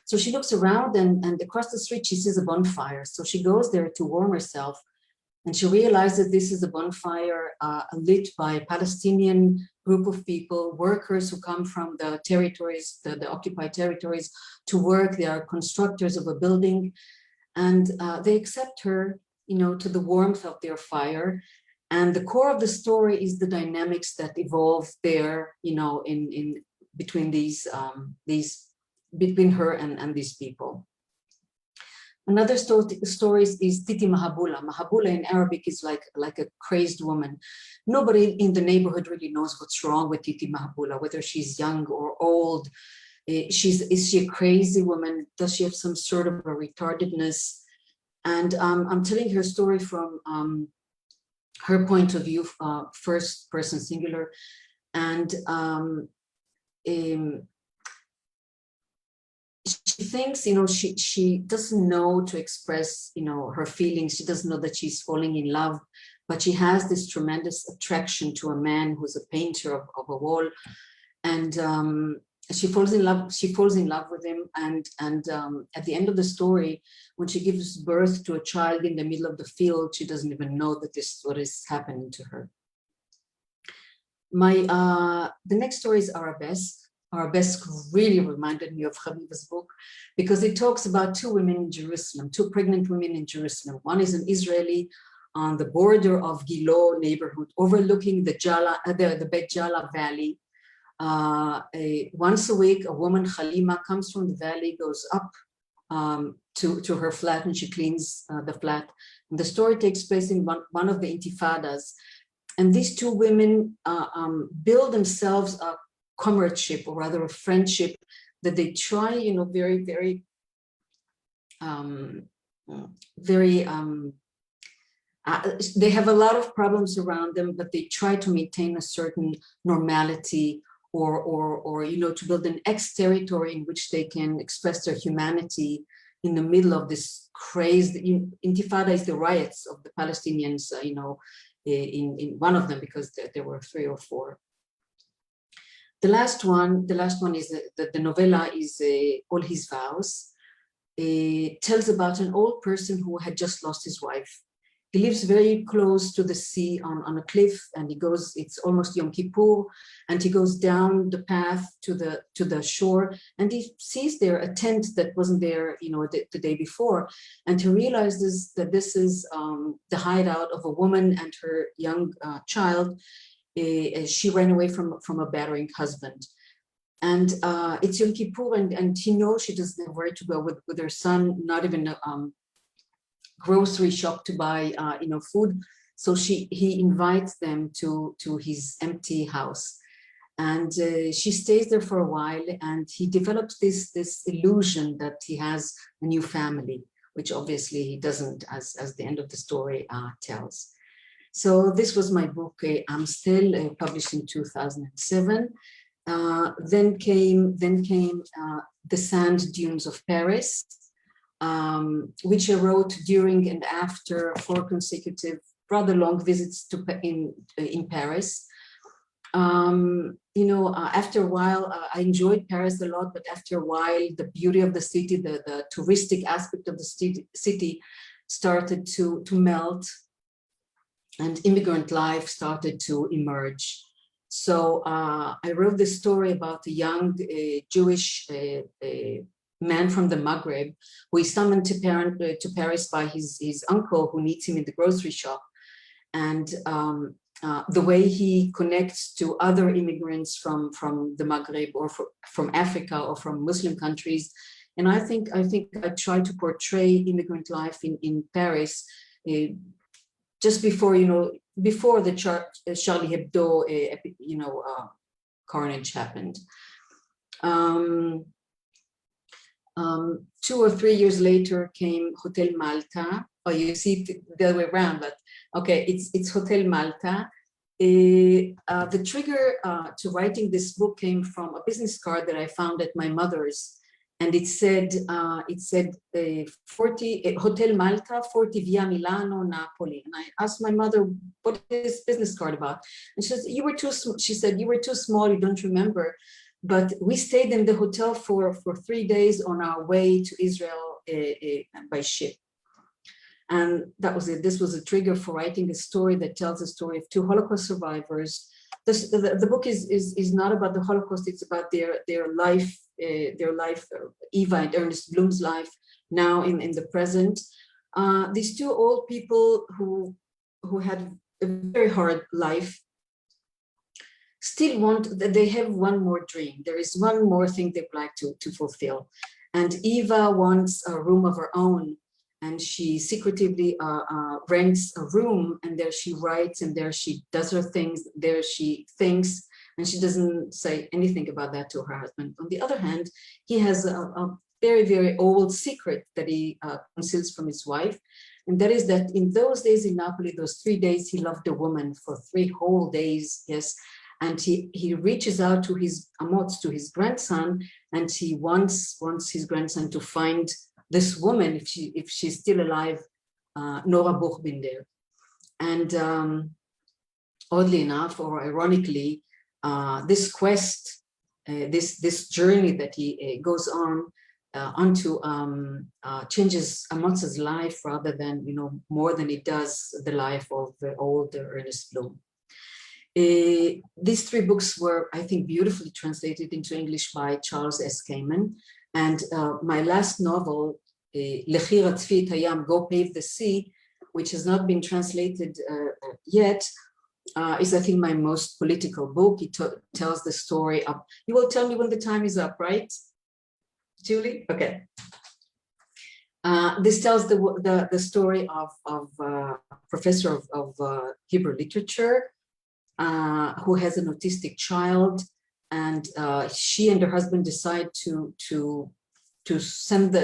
So she looks around, and across the street, she sees a bonfire. So she goes there to warm herself, and she realizes this is a bonfire lit by a Palestinian group of people, workers who come from the territories, the occupied territories, to work. They are constructors of a building, and they accept her, to the warmth of their fire. And the core of the story is the dynamics that evolve there, in between between her and these people. Another story is Titi Mahabula. Mahabula in Arabic is like a crazed woman. Nobody in the neighborhood really knows what's wrong with Titi Mahabula, whether she's young or old. Is she a crazy woman? Does she have some sort of a retardedness? And I'm telling her story from her point of view, first person singular. And she thinks, she doesn't know to express, her feelings. She doesn't know that she's falling in love, but she has this tremendous attraction to a man who's a painter of a wall. And she falls in love with him. And at the end of the story, when she gives birth to a child in the middle of the field, she doesn't even know that this is what is happening to her. The next story is Arabesque. Arabesque really reminded me of Haviva's book, because it talks about two women in Jerusalem, two pregnant women in Jerusalem. One is an Israeli on the border of Gilo neighborhood, overlooking the Bet Jala Valley. Once a week, a woman, Halima, comes from the valley, goes up to her flat, and she cleans the flat. And the story takes place in one of the intifadas. And these two women build themselves a comradeship, or rather a friendship, that they try, very, very, they have a lot of problems around them, but they try to maintain a certain normality, or to build an ex-territory in which they can express their humanity in the middle of this crazed intifada. Is the riots of the Palestinians, in one of them, because there were 3 or 4. The last one is the novella is All His Vows. It tells about an old person who had just lost his wife. He lives very close to the sea on a cliff, and it's almost Yom Kippur, and he goes down the path to the shore, and he sees there a tent that wasn't there, the day before. And he realizes that this is the hideout of a woman and her young child. she ran away from a battering husband. And it's Yom Kippur, and he knows she doesn't know where to go with her son, not even a grocery shop to buy food. So he invites them to his empty house. And she stays there for a while, and he develops this illusion that he has a new family, which obviously he doesn't, as the end of the story tells. So this was my book, Amstel, published in 2007. Then came The Sand Dunes of Paris, which I wrote during and after 4 consecutive, rather long visits in Paris. After a while, I enjoyed Paris a lot, but after a while, the beauty of the city, the touristic aspect of the city started to melt, and immigrant life started to emerge. So I wrote this story about a young Jewish man from the Maghreb who is summoned to Paris by his uncle, who meets him in the grocery shop. And the way he connects to other immigrants from the Maghreb or from Africa or from Muslim countries. And I think I try to portray immigrant life in Paris just before, before the Charlie Hebdo, carnage happened. 2 or 3 years later came Hotel Malta. Oh, you see it the other way around, but okay, it's Hotel Malta. The trigger to writing this book came from a business card that I found at my mother's, and it said 40 Hotel Malta, 40 Via Milano, Napoli. And I asked my mother, what is this business card about? And she said, you were too small, you don't remember. But we stayed in the hotel for 3 days on our way to Israel by ship. And that was it. This was a trigger for writing a story that tells the story of 2 Holocaust survivors. The book is not about the Holocaust, it's about their life, Eva and Ernest Bloom's life now in the present. These 2 old people who had a very hard life still they have one more dream. There is one more thing they'd like to fulfill. And Eva wants a room of her own, and she secretively rents a room, and there she writes, and there she does her things, there she thinks, and she doesn't say anything about that to her husband. On the other hand, he has a very, very old secret that he conceals from his wife, and that is that in those days in Napoli, those 3 days, he loved a woman for 3 whole days, yes. And he reaches out to his amots, to his grandson, and he wants his grandson to find this woman, if she's still alive, Nora Buchbinder. And oddly enough, or ironically, this quest, this journey that he goes on onto changes Amot's life rather than, more than it does the life of the old Ernest Bloom. These 3 books were, I think, beautifully translated into English by Charles S. Kamen. And my last novel, Lechi Ratzfi et Hayam, Go Pave the Sea, which has not been translated yet, is, I think, my most political book. It tells the story of, you will tell me when the time is up, right, Julie? Okay. This tells the story of a professor of Hebrew literature who has an autistic child, and she and her husband decide to send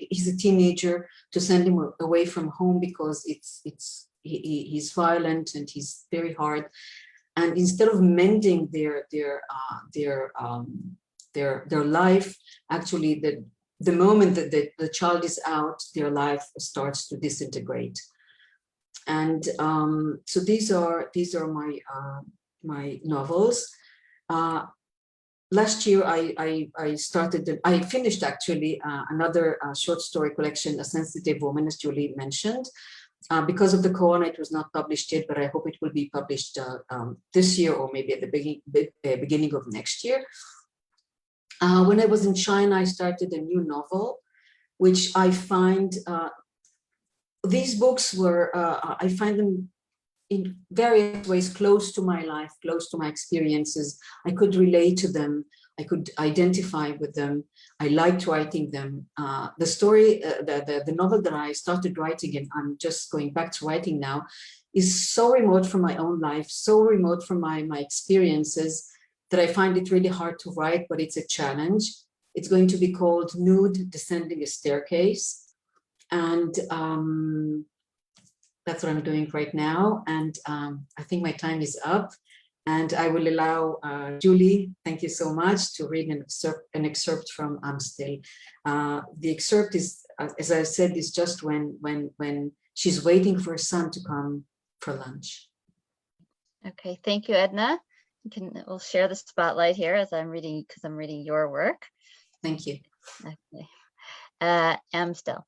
he's a teenager, to send him away from home because he's violent and he's very hard. And instead of mending their life, actually the moment that the child is out, their life starts to disintegrate. And so these are my novels. Last year, I finished actually another short story collection, A Sensitive Woman, as Julie mentioned. Because of the corona, it was not published yet, but I hope it will be published this year or maybe at the beginning of next year. When I was in China, I started a new novel, which I find these books were, I find them in various ways close to my life, close to my experiences. I could relate to them. I could identify with them. I liked writing them. The story, the novel that I started writing, and I'm just going back to writing now, is so remote from my own life, so remote from my experiences, that I find it really hard to write, but it's a challenge. It's going to be called Nude Descending a Staircase. And that's what I'm doing right now. And I think my time is up. And I will allow Julie, thank you so much, to read an excerpt from Still. The excerpt is, as I said, is just when she's waiting for her son to come for lunch. Okay, thank you, Edna. We'll share the spotlight here as I'm reading, because I'm reading your work. Thank you. Okay. Still.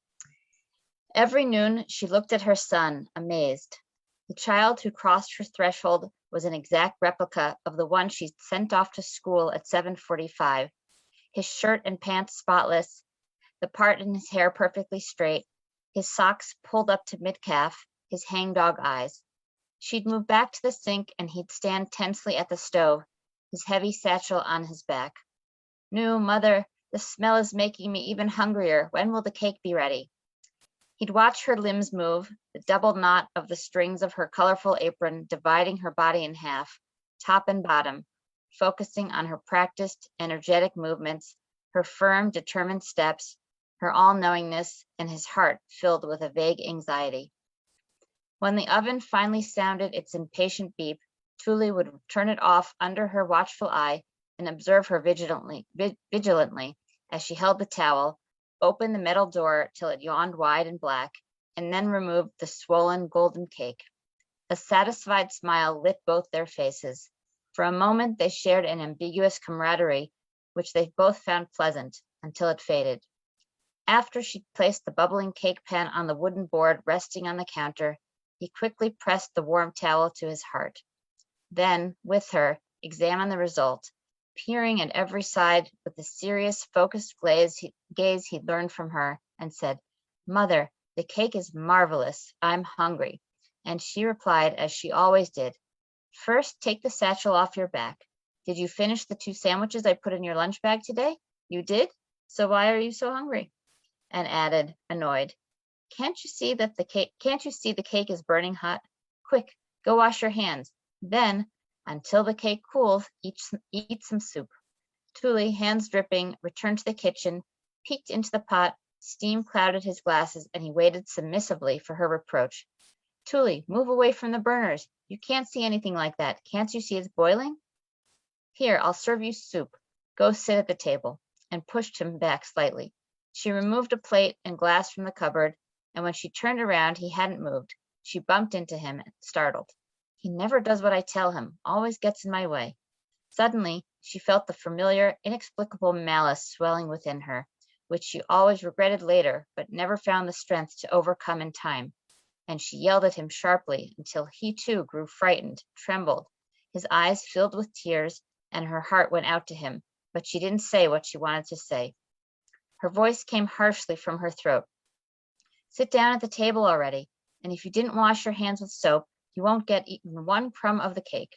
Every noon, she looked at her son, amazed. The child who crossed her threshold was an exact replica of the one she'd sent off to school at 7:45. His shirt and pants spotless, the part in his hair perfectly straight, his socks pulled up to mid-calf, his hangdog eyes. She'd move back to the sink and he'd stand tensely at the stove, his heavy satchel on his back. "No, Mother, the smell is making me even hungrier. When will the cake be ready?" He'd watch her limbs move, the double knot of the strings of her colorful apron dividing her body in half, top and bottom, focusing on her practiced, energetic movements, her firm, determined steps, her all-knowingness, and his heart filled with a vague anxiety. When the oven finally sounded its impatient beep, Tuli would turn it off under her watchful eye and observe her vigilantly as she held the towel, opened the metal door till it yawned wide and black, and then removed the swollen golden cake. A satisfied smile lit both their faces. For a moment, they shared an ambiguous camaraderie, which they both found pleasant, until it faded. After she'd placed the bubbling cake pan on the wooden board resting on the counter, he quickly pressed the warm towel to his heart. Then, with her, examined the result, peering at every side with the serious, focused gaze he'd learned from her, and said, "Mother, the cake is marvelous. I'm hungry." And she replied, as she always did, "First, take the satchel off your back. Did you finish the 2 sandwiches I put in your lunch bag today? You did? So why are you so hungry?" And added, annoyed, Can't you see the cake is burning hot? Quick, go wash your hands. Then, until the cake cools, eat some soup." Tuli, hands dripping, returned to the kitchen, peeked into the pot, steam clouded his glasses, and he waited submissively for her reproach. "Tuli, move away from the burners. You can't see anything like that. Can't you see it's boiling? Here, I'll serve you soup. Go sit at the table," and pushed him back slightly. She removed a plate and glass from the cupboard, and when she turned around, he hadn't moved. She bumped into him, startled. He never does what I tell him, always gets in my way. Suddenly, she felt the familiar, inexplicable malice swelling within her, which she always regretted later, but never found the strength to overcome in time. And she yelled at him sharply until he too grew frightened, trembled. His eyes filled with tears, and her heart went out to him, but she didn't say what she wanted to say. Her voice came harshly from her throat. "Sit down at the table already, and if you didn't wash your hands with soap, you won't get even 1 crumb of the cake."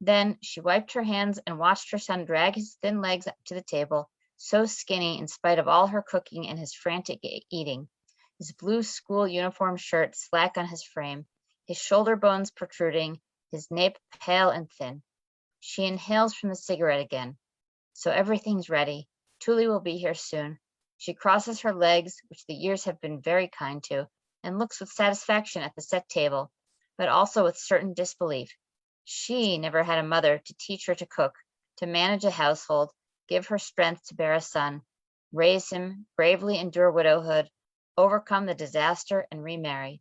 Then she wiped her hands and watched her son drag his thin legs up to the table, so skinny in spite of all her cooking and his frantic eating, his blue school uniform shirt slack on his frame, his shoulder bones protruding, his nape pale and thin. She inhales from the cigarette again. "So everything's ready. Tuli will be here soon." She crosses her legs, which the years have been very kind to, and looks with satisfaction at the set table, but also with certain disbelief. She never had a mother to teach her to cook, to manage a household, give her strength to bear a son, raise him, bravely endure widowhood, overcome the disaster and remarry,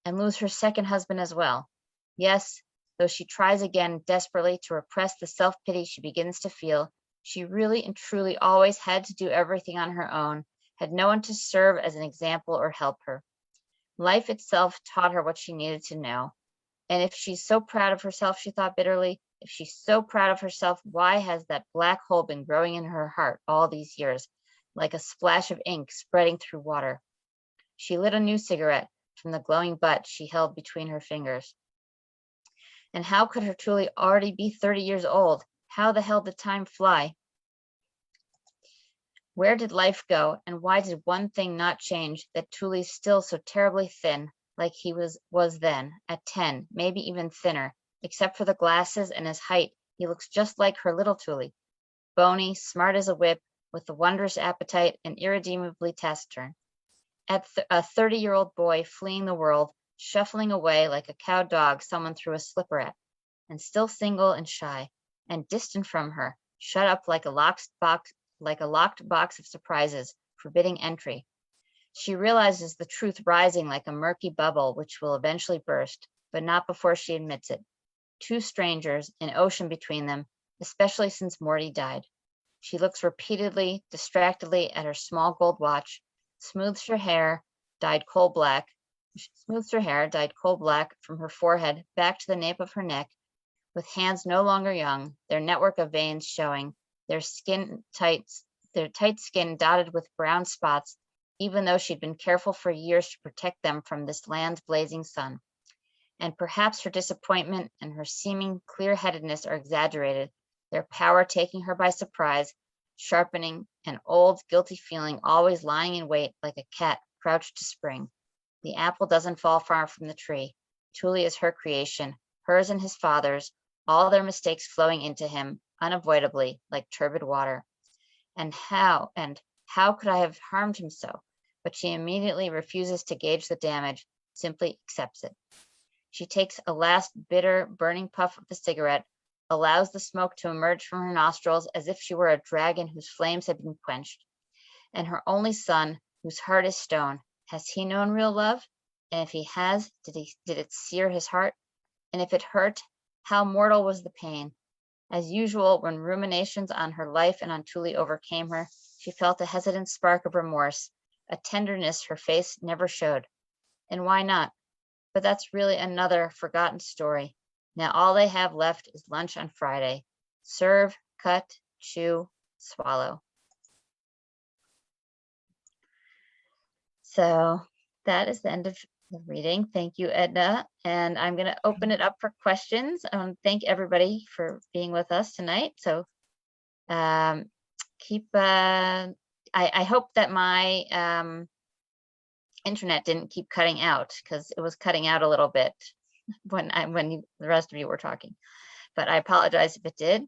and lose her second husband as well. Yes, though she tries again desperately to repress the self-pity she begins to feel, she really and truly always had to do everything on her own, had no one to serve as an example or help her. Life itself taught her what she needed to know. And if she's so proud of herself, she thought bitterly, if she's so proud of herself, why has that black hole been growing in her heart all these years, like a splash of ink spreading through water? She lit a new cigarette from the glowing butt she held between her fingers. And how could her Tuli already be 30 years old? How the hell did time fly? Where did life go, and why did one thing not change, that Tuli's still so terribly thin, like he was then, at 10, maybe even thinner, except for the glasses and his height. He looks just like her little Tuli, bony, smart as a whip, with a wondrous appetite and irredeemably taciturn. At a 30-year-old boy fleeing the world, shuffling away like a cowed dog someone threw a slipper at, and still single and shy, and distant from her, shut up like a locked box of surprises, forbidding entry. She realizes the truth rising like a murky bubble which will eventually burst, but not before she admits it. Two strangers, an ocean between them, especially since Morty died. She looks repeatedly, distractedly at her small gold watch, smooths her hair, dyed coal black from her forehead back to the nape of her neck, with hands no longer young, their network of veins showing, their tight skin dotted with brown spots, even though she'd been careful for years to protect them from this land's blazing sun. And perhaps her disappointment and her seeming clear-headedness are exaggerated, their power taking her by surprise, sharpening an old, guilty feeling always lying in wait like a cat crouched to spring. The apple doesn't fall far from the tree. Tuli is her creation, hers and his father's, all their mistakes flowing into him, unavoidably, like turbid water. And how could I have harmed him so? But she immediately refuses to gauge the damage, simply accepts it. She takes a last bitter, burning puff of the cigarette, allows the smoke to emerge from her nostrils as if she were a dragon whose flames had been quenched. And her only son, whose heart is stone, has he known real love? And if he has, did it sear his heart? And if it hurt, how mortal was the pain? As usual, when ruminations on her life and on Tuli overcame her, she felt a hesitant spark of remorse, a tenderness her face never showed. And why not? But that's really another forgotten story. Now all they have left is lunch on Friday. Serve, cut, chew, swallow. So that is the end of the reading. Thank you, Edna. And I'm going to open it up for questions. Thank everybody for being with us tonight. So I hope that my internet didn't keep cutting out, because it was cutting out a little bit when the rest of you were talking, but I apologize if it did.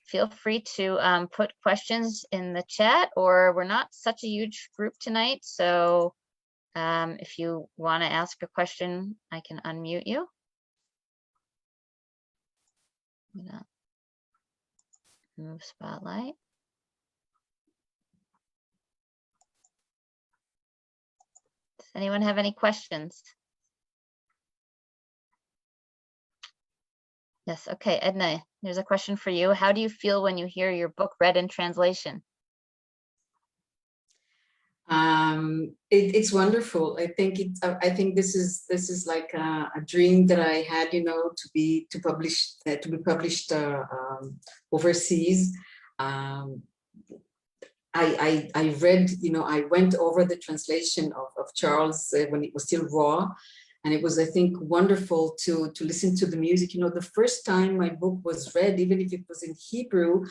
Feel free to put questions in the chat, or we're not such a huge group tonight, so if you want to ask a question, I can unmute you. I'm gonna move spotlight. Does anyone have any questions? Yes, okay, Edna, here's a question for you. How do you feel when you hear your book read in translation? It's wonderful. I think this is like a dream that I had, to be published overseas. I read, I went over the translation of Charles when it was still raw, and it was, I think, wonderful to listen to the music. The first time my book was read, even if it was in Hebrew,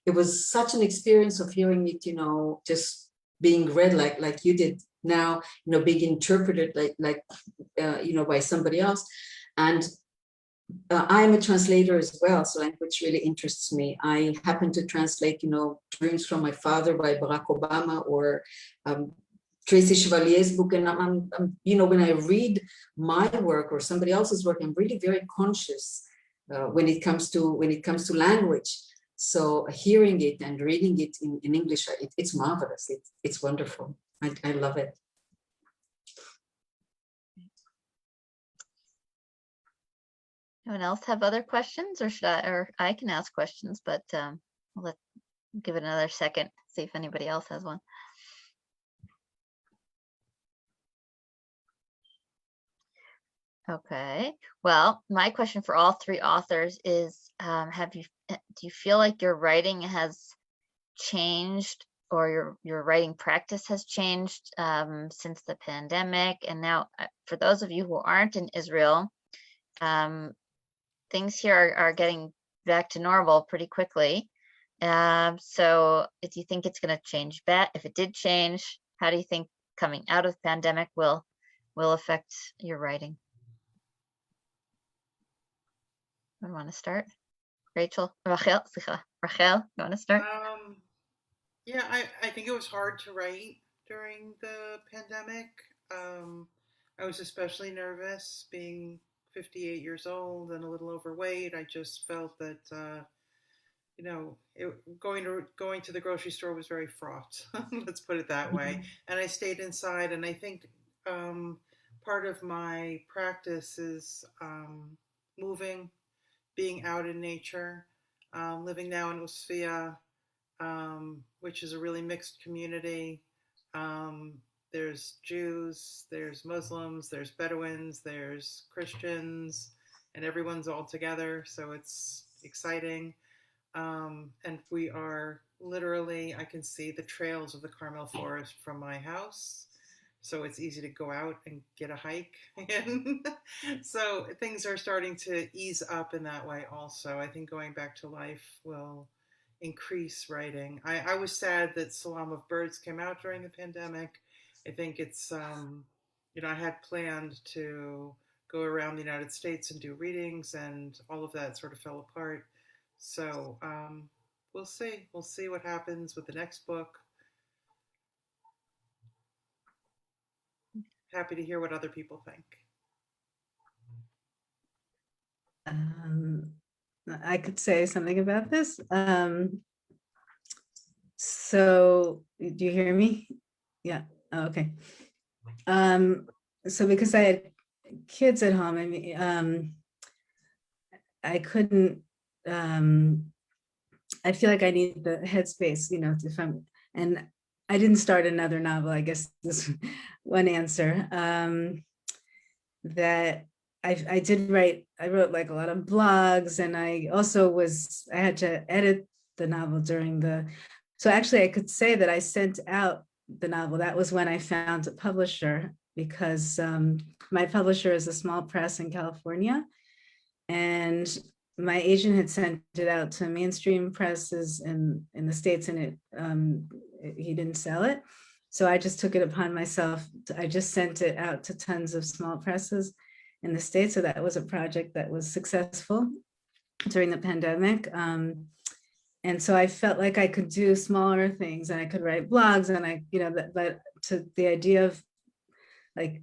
it was such an experience of hearing it, just being read like you did now, being interpreted like by somebody else. And I'm a translator as well, so language really interests me. I happen to translate, Dreams from My Father by Barack Obama, or Tracy Chevalier's book. And I'm when I read my work or somebody else's work, I'm really very conscious when it comes to language. So hearing it and reading it in English, it's marvelous. It's wonderful. I love it. Anyone else have other questions, or I can ask questions, but I'll give it another second, see if anybody else has one. Okay, well, my question for all three authors is, do you feel like your writing has changed, or your writing practice has changed since the pandemic? And now, for those of you who aren't in Israel, things here are getting back to normal pretty quickly. So do you think it's going to change back? If it did change, how do you think coming out of pandemic will affect your writing? I want to start. Rachel, Rachel, you want to start? Yeah, I think it was hard to write during the pandemic. I was especially nervous being 58 years old and a little overweight. I just felt that, going to the grocery store was very fraught. Let's put it that way. And I stayed inside. And I think part of my practice is moving, being out in nature, living now in Usfia, which is a really mixed community. There's Jews, there's Muslims, there's Bedouins, there's Christians, and everyone's all together. So it's exciting. And we are literally, I can see the trails of the Carmel Forest from my house. So it's easy to go out and get a hike. And so things are starting to ease up in that way also. I think going back to life will increase writing. I was sad that Salam of Birds came out during the pandemic. I think it's, I had planned to go around the United States and do readings, and all of that sort of fell apart. So we'll see. We'll see what happens with the next book. Happy to hear what other people think. I could say something about this. So do you hear me? Yeah. Oh, okay. So because I had kids at home, I mean, I couldn't. I feel like I need the headspace, and I didn't start another novel. I guess this one answer. That I did write. I wrote like a lot of blogs, and I also I had to edit the novel during the. So actually, I could say that I sent out the novel. That was when I found a publisher, because my publisher is a small press in California, and my agent had sent it out to mainstream presses in the States, and he didn't sell it. So I just took it upon myself. I just sent it out to tons of small presses in the States. So that was a project that was successful during the pandemic. And so I felt like I could do smaller things, and I could write blogs, and but to the idea of like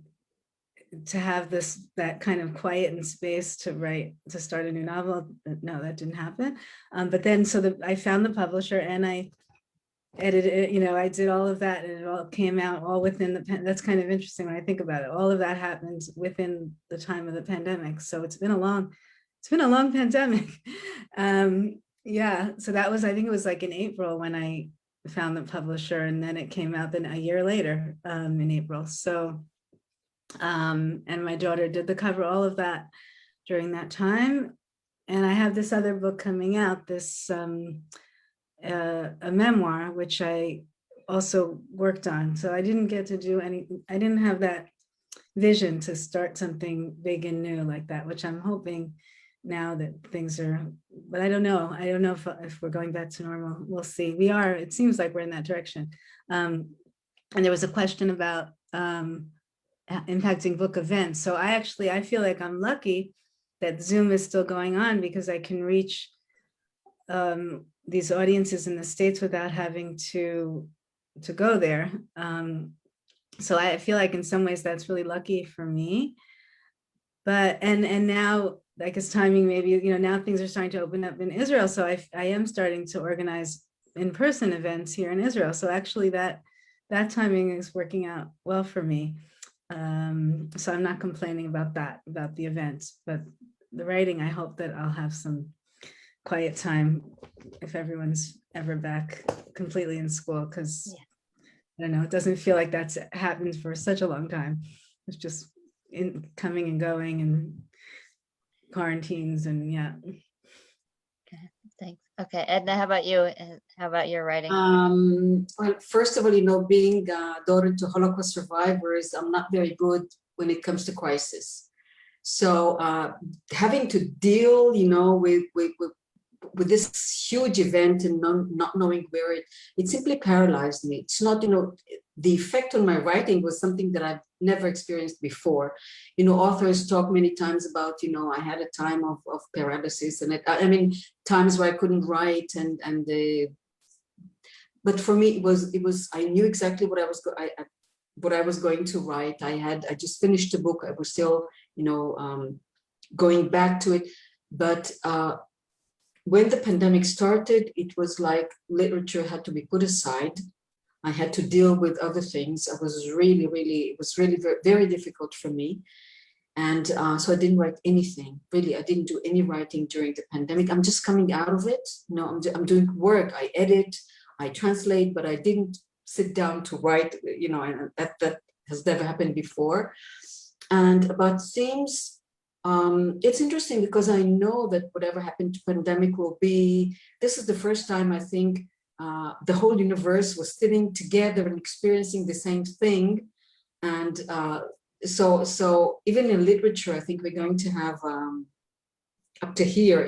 to have that kind of quiet and space to start a new novel, no, that didn't happen. But then I found the publisher, and I edited it, I did all of that, and it all came out all within that's kind of interesting when I think about it. All of that happened within the time of the pandemic. So it's been a long pandemic. Yeah, so that was, I think it was like in April when I found the publisher, and then it came out then a year later in April. So, and my daughter did the cover, all of that during that time. And I have this other book coming out, this a memoir, which I also worked on. So I didn't get to do I didn't have that vision to start something big and new like that, which I'm hoping now that things are, but I don't know if we're going back to normal. We'll see. It seems like we're in that direction. And there was a question about impacting book events. So I feel like I'm lucky that Zoom is still going on, because I can reach these audiences in the States without having to go there. So I feel like in some ways that's really lucky for me. But and now, I guess timing, maybe, now things are starting to open up in Israel. So I am starting to organize in-person events here in Israel. So actually that timing is working out well for me. So I'm not complaining about the events, but the writing, I hope that I'll have some quiet time if everyone's ever back completely in school, because I don't know, it doesn't feel like that's happened for such a long time. It's just coming and going, and quarantines, and yeah. Okay, thanks. Okay, Edna, how about you? How about your writing? Well, first of all, being a daughter to Holocaust survivors, I'm not very good when it comes to crisis. So having to deal, with this huge event and not knowing where it simply paralyzed me. It's not, the effect on my writing was something that I've never experienced before. Authors talk many times about, I had a time of paralysis, and times where I couldn't write, but for me, it was I knew exactly what I was going to write. I just finished the book. I was still, going back to it, but when the pandemic started, it was like literature had to be put aside. I had to deal with other things. It was really very, very difficult for me. And so I didn't write anything, really. I didn't do any writing during the pandemic. I'm just coming out of it. I'm doing work. I edit, I translate, but I didn't sit down to write, and that has never happened before. And about themes, it's interesting because I know that whatever happened to pandemic will be, this is the first time I think the whole universe was sitting together and experiencing the same thing. And so even in literature, I think we're going to have up to here,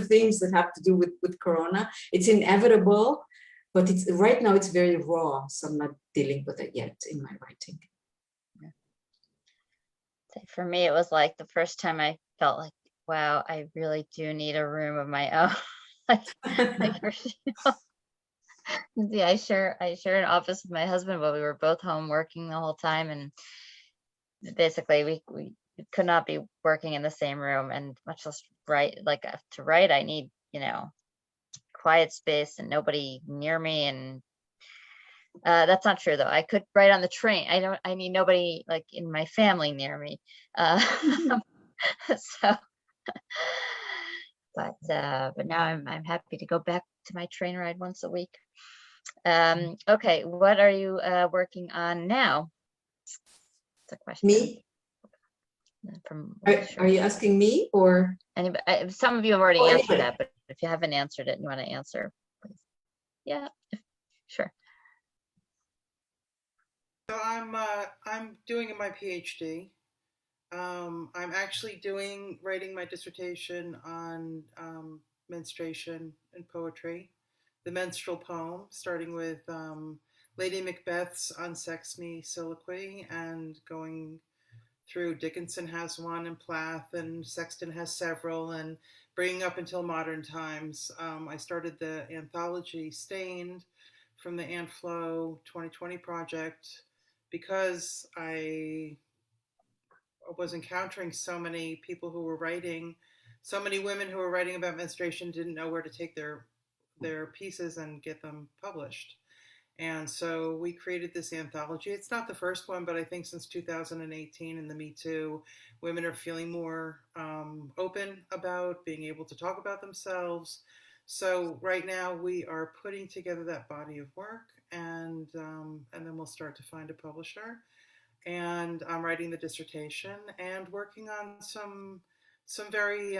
things that have to do with Corona. It's inevitable, but right now it's very raw. So I'm not dealing with it yet in my writing. For me, it was like the first time I felt like, wow, I really do need a room of my own. Yeah, I share an office with my husband, but we were both home working the whole time, and basically we could not be working in the same room, and much less write. Like to write, I need, quiet space and nobody near me, and that's not true though. I could write on the train. I need nobody like in my family near me. So, but now I'm happy to go back to my train ride once a week. Okay, what are you working on now? It's a question. Me? Are you asking me or anybody? Some of you have already answered anybody. that, but if you haven't answered it and you want to answer, please. Yeah, sure. So I'm doing my PhD. I'm actually writing my dissertation on menstruation and poetry, the menstrual poem, starting with Lady Macbeth's Unsex Me Soliloquy and going through Dickinson has one, and Plath, and Sexton has several, and bringing up until modern times. I started the anthology Stained from the Antflow 2020 project because I was encountering so many people who were writing, so many women who were writing about menstruation didn't know where to take their pieces and get them published. And so we created this anthology. It's not the first one, but I think since 2018 in the Me Too, women are feeling more open about being able to talk about themselves. So right now we are putting together that body of work, and then we'll start to find a publisher. And I'm writing the dissertation and working on some very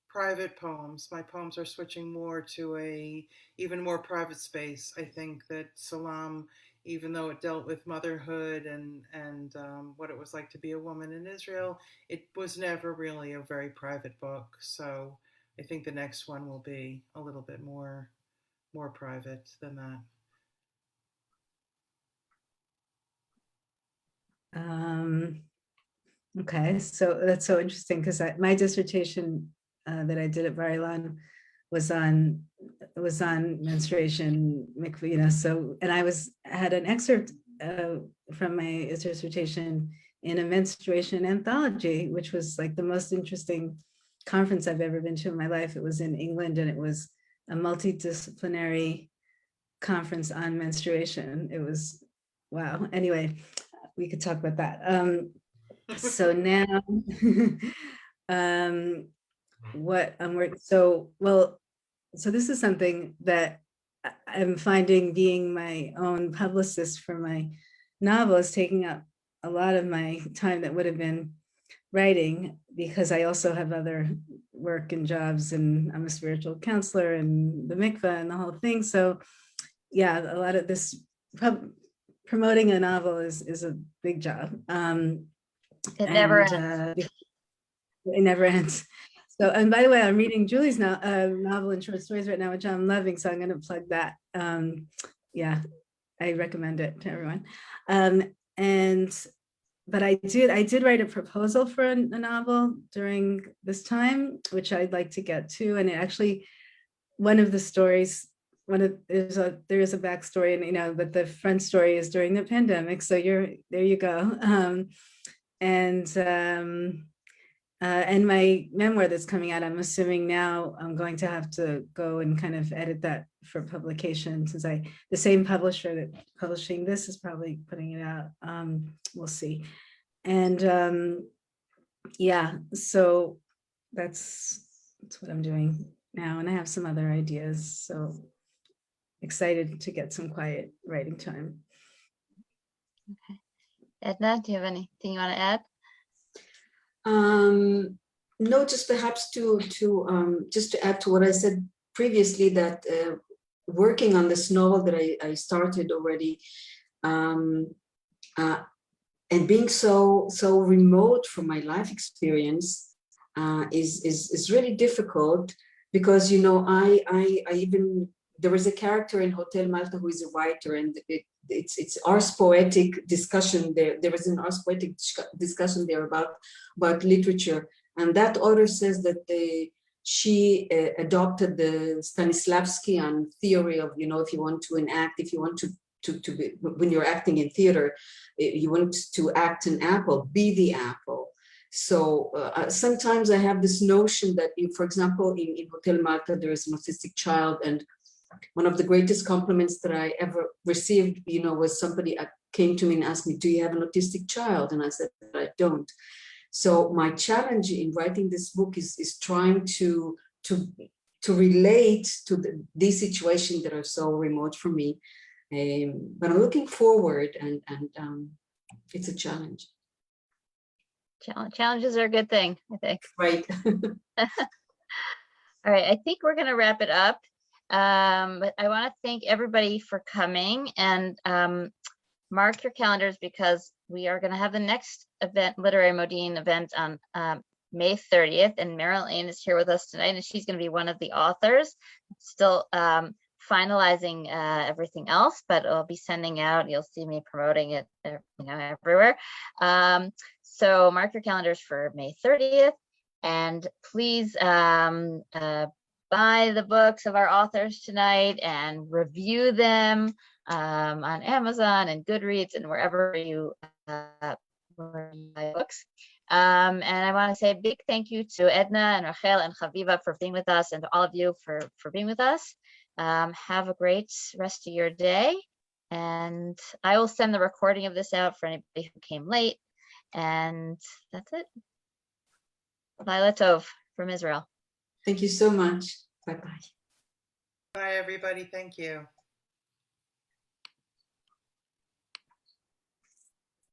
private poems. My poems are switching more to a even more private space. I think that Salam, even though it dealt with motherhood and what it was like to be a woman in Israel, it was never really a very private book. So I think the next one will be a little bit more private than that. Okay, so that's so interesting because my dissertation that I did at Bar Ilan was on menstruation, so, and I had an excerpt from my dissertation in a menstruation anthology, which was like the most interesting conference I've ever been to in my life. It was in England, and it was a multidisciplinary conference on menstruation. It was, wow. Anyway, we could talk about that. So now, what I'm working, so this is something that I'm finding, being my own publicist for my novel is taking up a lot of my time that would have been writing, because I also have other work and jobs, and I'm a spiritual counselor and the mikveh and the whole thing. So yeah, a lot of this promoting a novel is a big job. It never and ends. it never ends. So, and by the way, I'm reading Julie's novel and short stories right now, which I'm loving. So I'm going to plug that. Yeah, I recommend it to everyone. But I did write a proposal for a novel during this time, which I'd like to get to. And it actually, one of the stories, there is a backstory, and but the front story is during the pandemic. So there you go. And my memoir that's coming out, I'm assuming now I'm going to have to go and kind of edit that for publication, since the same publisher that publishing this is probably putting it out. We'll see. And yeah, so that's what I'm doing now. And I have some other ideas. So excited to get some quiet writing time. Okay. Edna, do you have anything you want to add? No, just perhaps to add to what I said previously, that working on this novel that I started already, and being so remote from my life experience is really difficult, because I even, there was a character in Hotel Malta who is a writer, and it's Ars Poetic discussion there. There was an Ars Poetic discussion there about literature, and that author says that she adopted the Stanislavskian theory of, if you want to enact, if you want to be, when you're acting in theater, you want to act an apple, be the apple. So sometimes I have this notion that, for example, in Hotel Malta, there is an autistic child, and one of the greatest compliments that I ever received, was somebody came to me and asked me, do you have an autistic child? And I said, I don't. So my challenge in writing this book is trying to relate to these situations that are so remote from me. But I'm looking forward, and it's a challenge. Challenges are a good thing, I think. Right. All right, I think we're going to wrap it up. But I want to thank everybody for coming, and mark your calendars, because we are going to have the next event, Literary Modiin event, on May 30th, and Meryl Ain is here with us tonight, and she's going to be one of the authors. Still finalizing everything else, but I'll be sending out, you'll see me promoting it everywhere. So mark your calendars for May 30th, and please buy the books of our authors tonight and review them on Amazon and Goodreads and wherever you buy books. And I want to say a big thank you to Edna and Rachel and Haviva for being with us, and to all of you for being with us. Have a great rest of your day, and I will send the recording of this out for anybody who came late. And that's it. Laila Tov from Israel. Thank you so much. Bye-bye. Bye, everybody. Thank you.